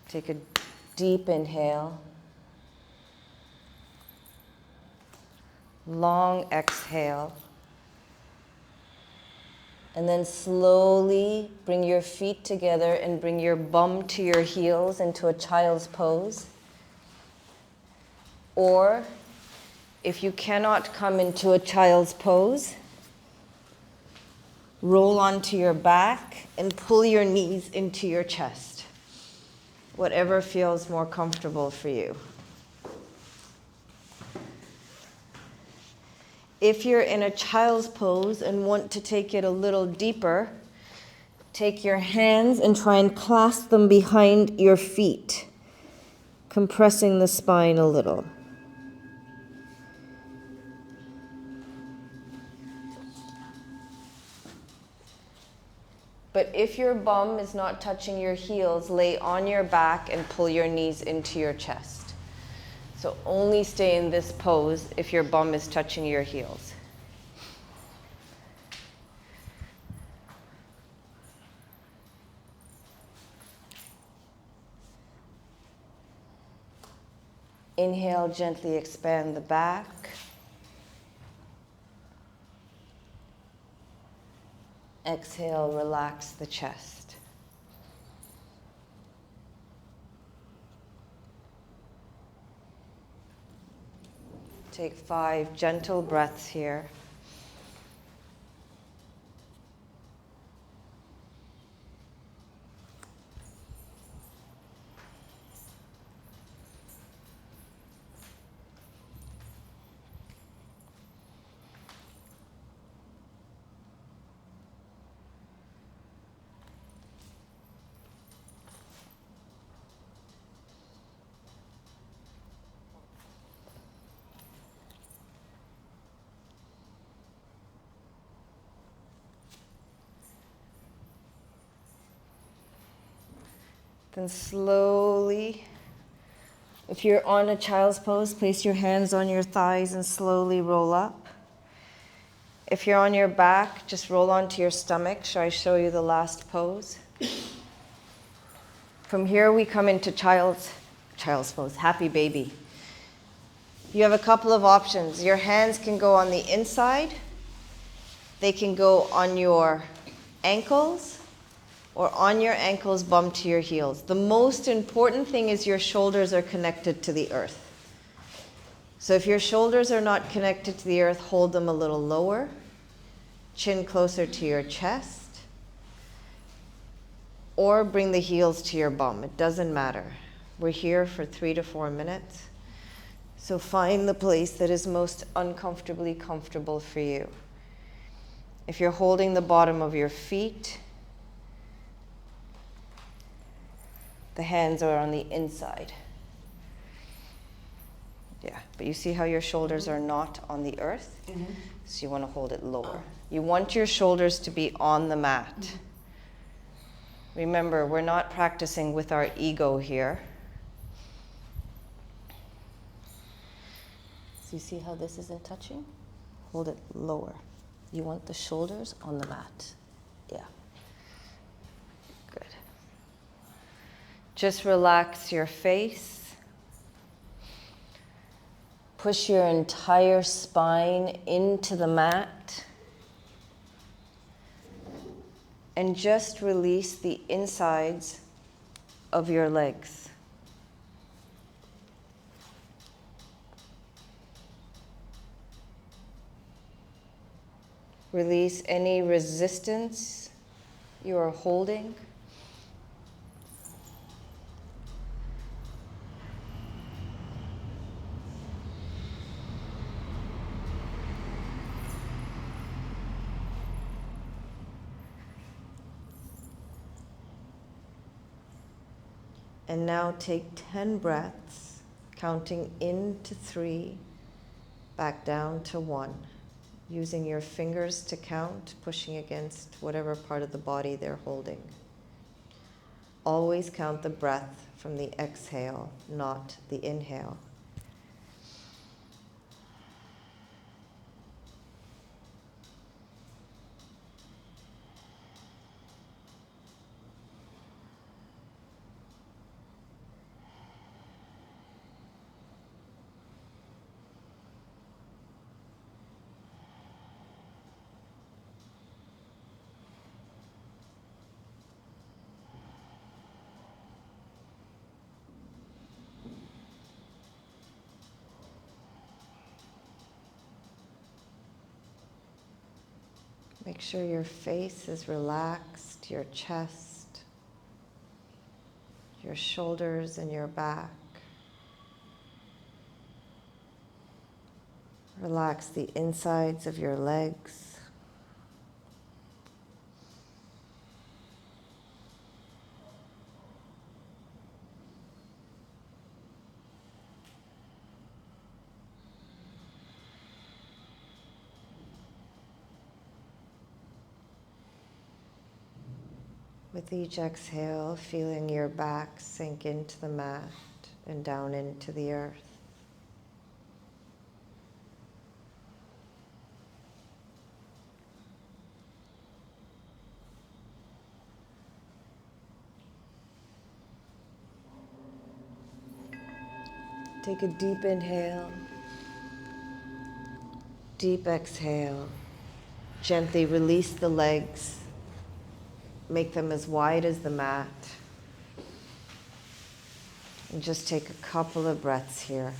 Take a deep inhale. Long exhale. And then slowly bring your feet together and bring your bum to your heels into a child's pose. Or, if you cannot come into a child's pose, roll onto your back and pull your knees into your chest. Whatever feels more comfortable for you. If you're in a child's pose and want to take it a little deeper, take your hands and try and clasp them behind your feet, compressing the spine a little. But if your bum is not touching your heels, lay on your back and pull your knees into your chest. So only stay in this pose if your bum is touching your heels. Inhale, gently expand the back. Exhale, relax the chest. Take 5 gentle breaths here. Then slowly, if you're on a child's pose, place your hands on your thighs and slowly roll up. If you're on your back, just roll onto your stomach. Shall I show you the last pose? From here we come into child's pose, happy baby. You have a couple of options. Your hands can go on the inside. They can go on your ankles, or on your ankles, bum to your heels. The most important thing is your shoulders are connected to the earth. So if your shoulders are not connected to the earth, hold them a little lower, chin closer to your chest, or bring the heels to your bum. It doesn't matter. We're here for 3 to 4 minutes. So find the place that is most uncomfortably comfortable for you. If you're holding the bottom of your feet, the hands are on the inside. Yeah, but you see how your shoulders are not on the earth? Mm-hmm. So you want to hold it lower. You want your shoulders to be on the mat. Mm-hmm. Remember, we're not practicing with our ego here. So you see how this isn't touching? Hold it lower. You want the shoulders on the mat. Yeah. Good. Just relax your face. Push your entire spine into the mat. And just release the insides of your legs. Release any resistance you are holding. And now take 10 breaths, counting in to 3 back down to 1. Using your fingers to count, pushing against whatever part of the body they're holding. Always count the breath from the exhale, not the inhale. Make sure your face is relaxed, your chest, your shoulders and your back. Relax the insides of your legs. With each exhale, feeling your back sink into the mat and down into the earth. Take a deep inhale, deep exhale. Gently release the legs. Make them as wide as the mat. And just take a couple of breaths here.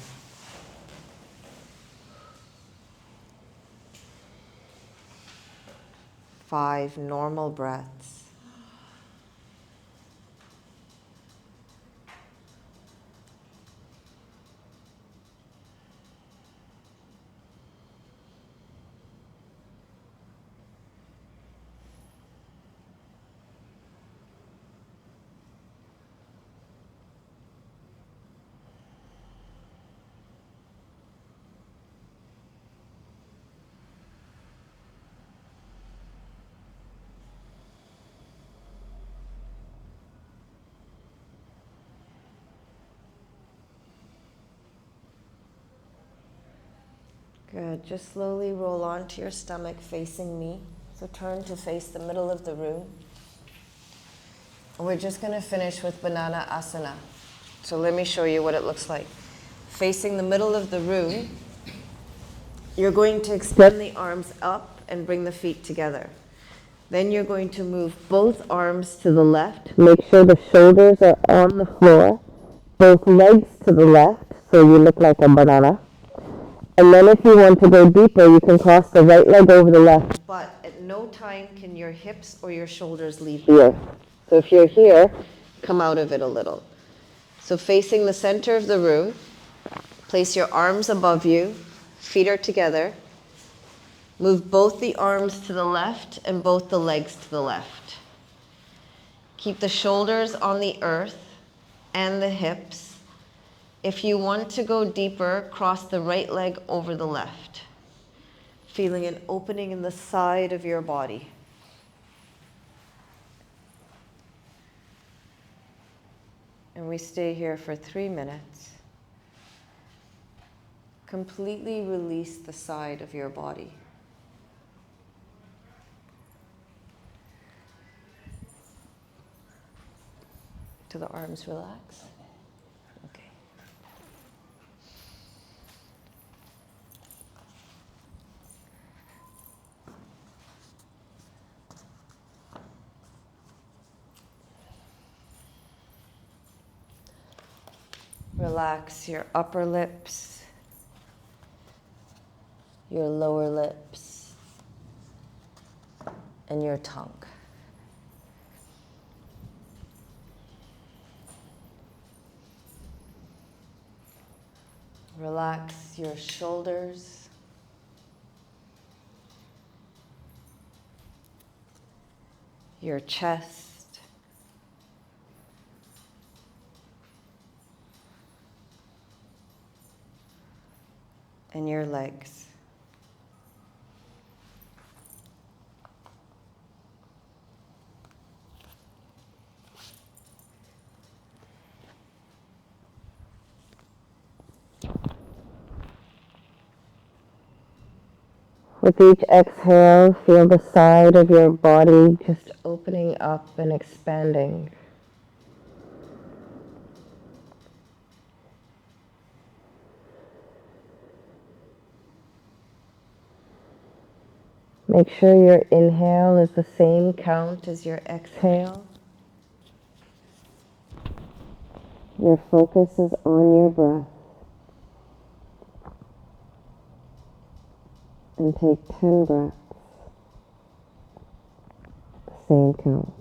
Five normal breaths. Good. Just slowly roll onto your stomach facing me. So turn to face the middle of the room. And we're just going to finish with banana asana. So let me show you what it looks like. Facing the middle of the room, you're going to extend the arms up and bring the feet together. Then you're going to move both arms to the left. Make sure the shoulders are on the floor. Both legs to the left, so you look like a banana. And then if you want to go deeper, you can cross the right leg over the left. But at no time can your hips or your shoulders leave the earth. So if you're here, come out of it a little. So facing the center of the room, place your arms above you, feet are together. Move both the arms to the left and both the legs to the left. Keep the shoulders on the earth and the hips. If you want to go deeper, cross the right leg over the left. Feeling an opening in the side of your body. And we stay here for 3 minutes. Completely release the side of your body. Do the arms relax? Okay. Relax your upper lips, your lower lips, and your tongue. Relax your shoulders, your chest, and your legs. With each exhale, feel the side of your body just opening up and expanding. Make sure your inhale is the same count as your exhale. Your focus is on your breath. And take 10 breaths, the same count.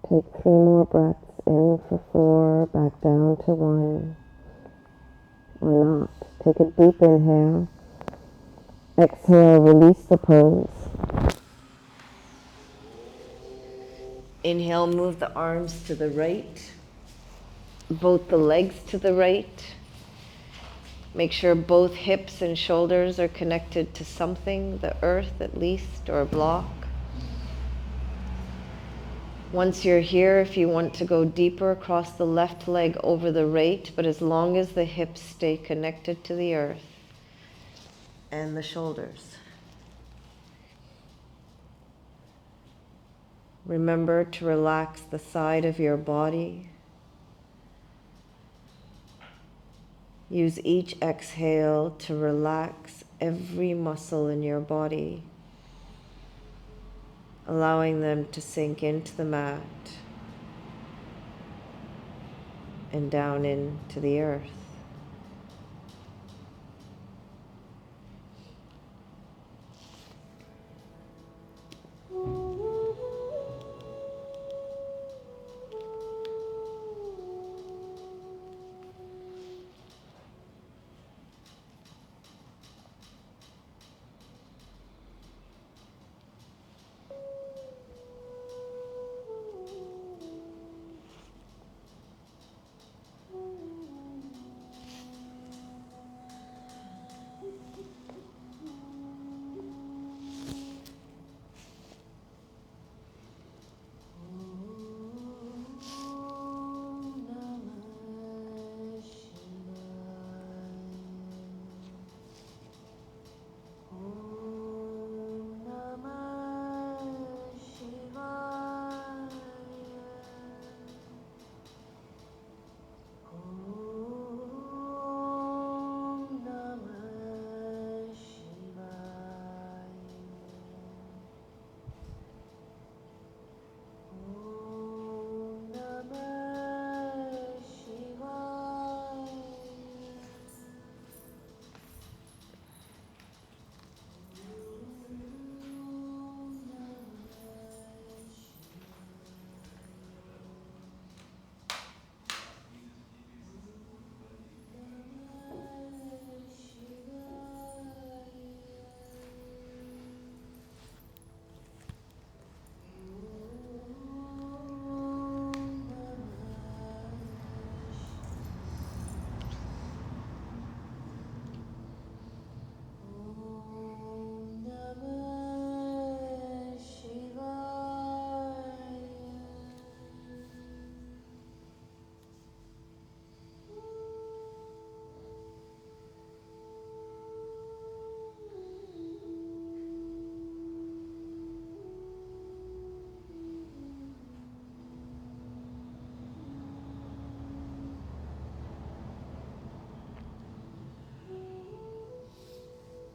Take 3 more breaths in for 4, back down to 1, or not. Take a deep inhale. Exhale, release the pose. Inhale, move the arms to the right, both the legs to the right. Make sure both hips and shoulders are connected to something, the earth at least, or a block. Once you're here, if you want to go deeper, cross the left leg over the right, but as long as the hips stay connected to the earth and the shoulders. Remember to relax the side of your body. Use each exhale to relax every muscle in your body, allowing them to sink into the mat and down into the earth.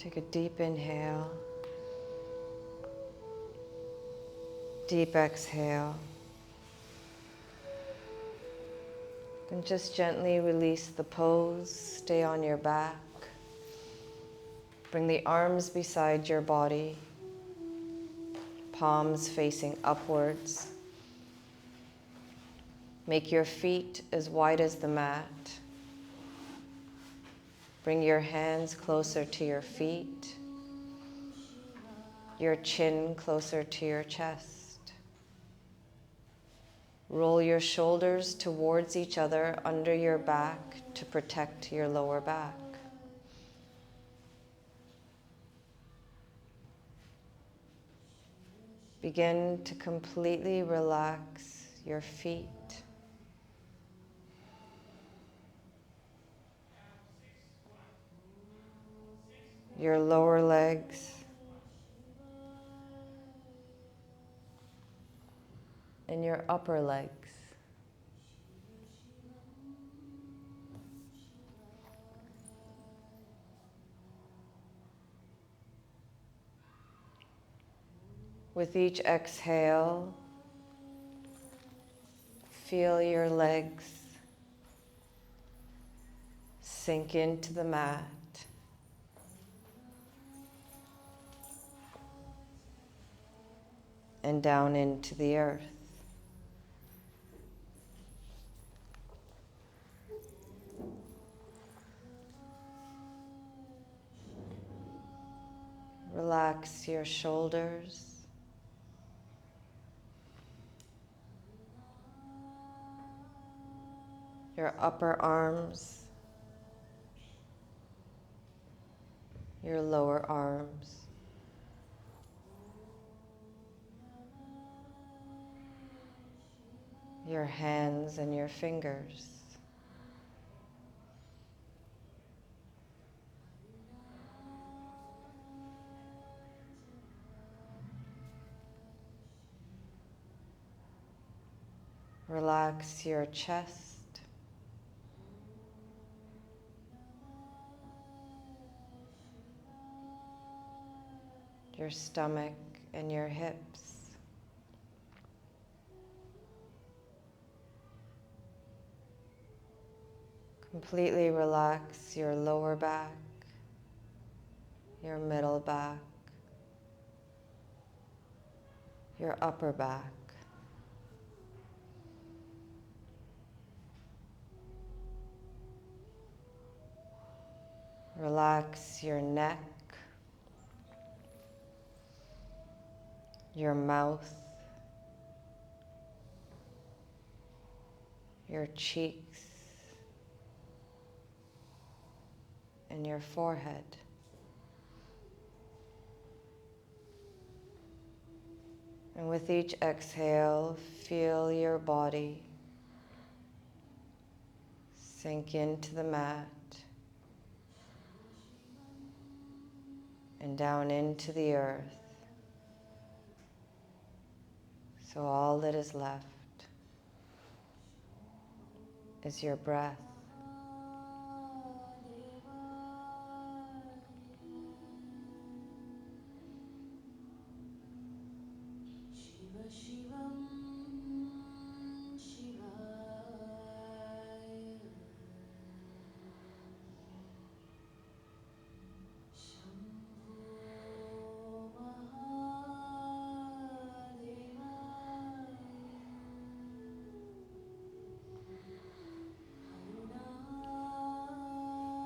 Take a deep inhale, deep exhale. Then just gently release the pose, stay on your back. Bring the arms beside your body, palms facing upwards. Make your feet as wide as the mat. Bring your hands closer to your feet, your chin closer to your chest. Roll your shoulders towards each other under your back to protect your lower back. Begin to completely relax your feet. Your lower legs, and your upper legs. With each exhale, feel your legs sink into the mat. And down into the earth. Relax your shoulders. Your upper arms. Your lower arms. Your hands and your fingers. Relax your chest. Your stomach and your hips. Completely relax your lower back, your middle back, your upper back. Relax your neck, your mouth, your cheeks, and your forehead. And with each exhale, feel your body sink into the mat and down into the earth. So all that is left is your breath.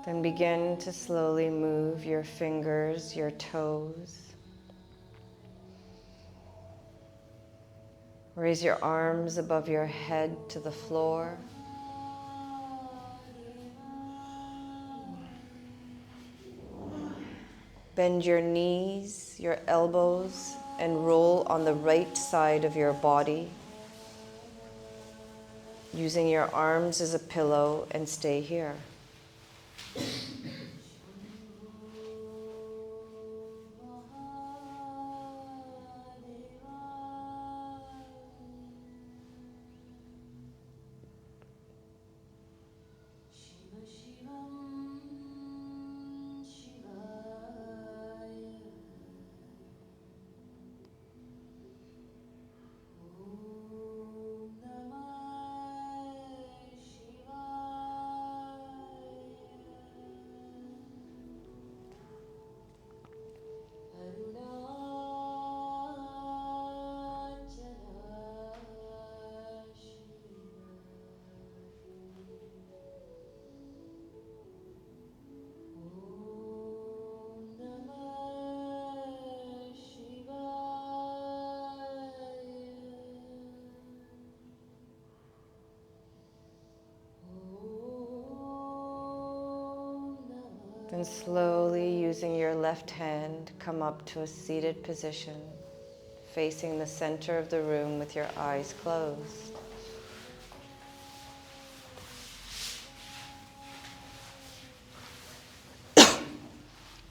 Then begin to slowly move your fingers, your toes. Raise your arms above your head to the floor. Bend your knees, your elbows, and roll on the right side of your body, using your arms as a pillow, and stay here. And slowly, using your left hand, come up to a seated position, facing the center of the room with your eyes closed.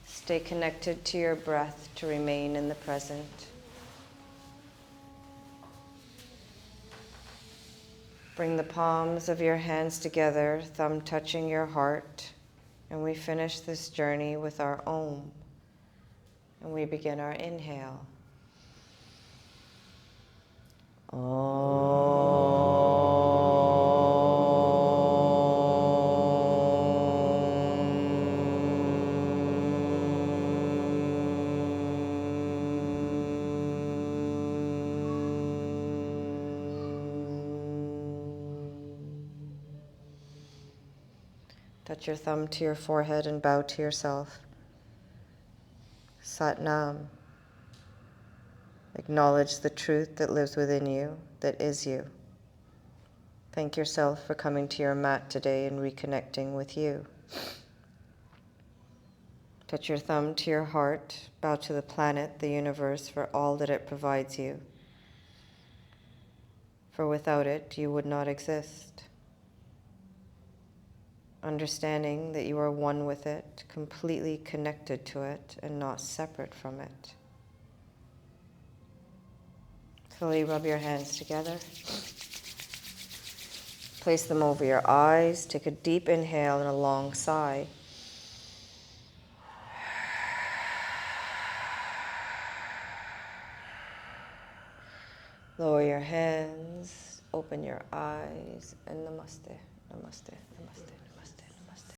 Stay connected to your breath to remain in the present. Bring the palms of your hands together, thumb touching your heart, and we finish this journey with our Om. And we begin our inhale. Touch your thumb to your forehead and bow to yourself. Sat Nam. Acknowledge the truth that lives within you, that is you. Thank yourself for coming to your mat today and reconnecting with you. Touch your thumb to your heart. Bow to the planet, the universe, for all that it provides you. For without it, you would not exist. Understanding that you are one with it, completely connected to it, and not separate from it. Slowly rub your hands together. Place them over your eyes. Take a deep inhale and a long sigh. Lower your hands, open your eyes, and namaste, namaste, namaste.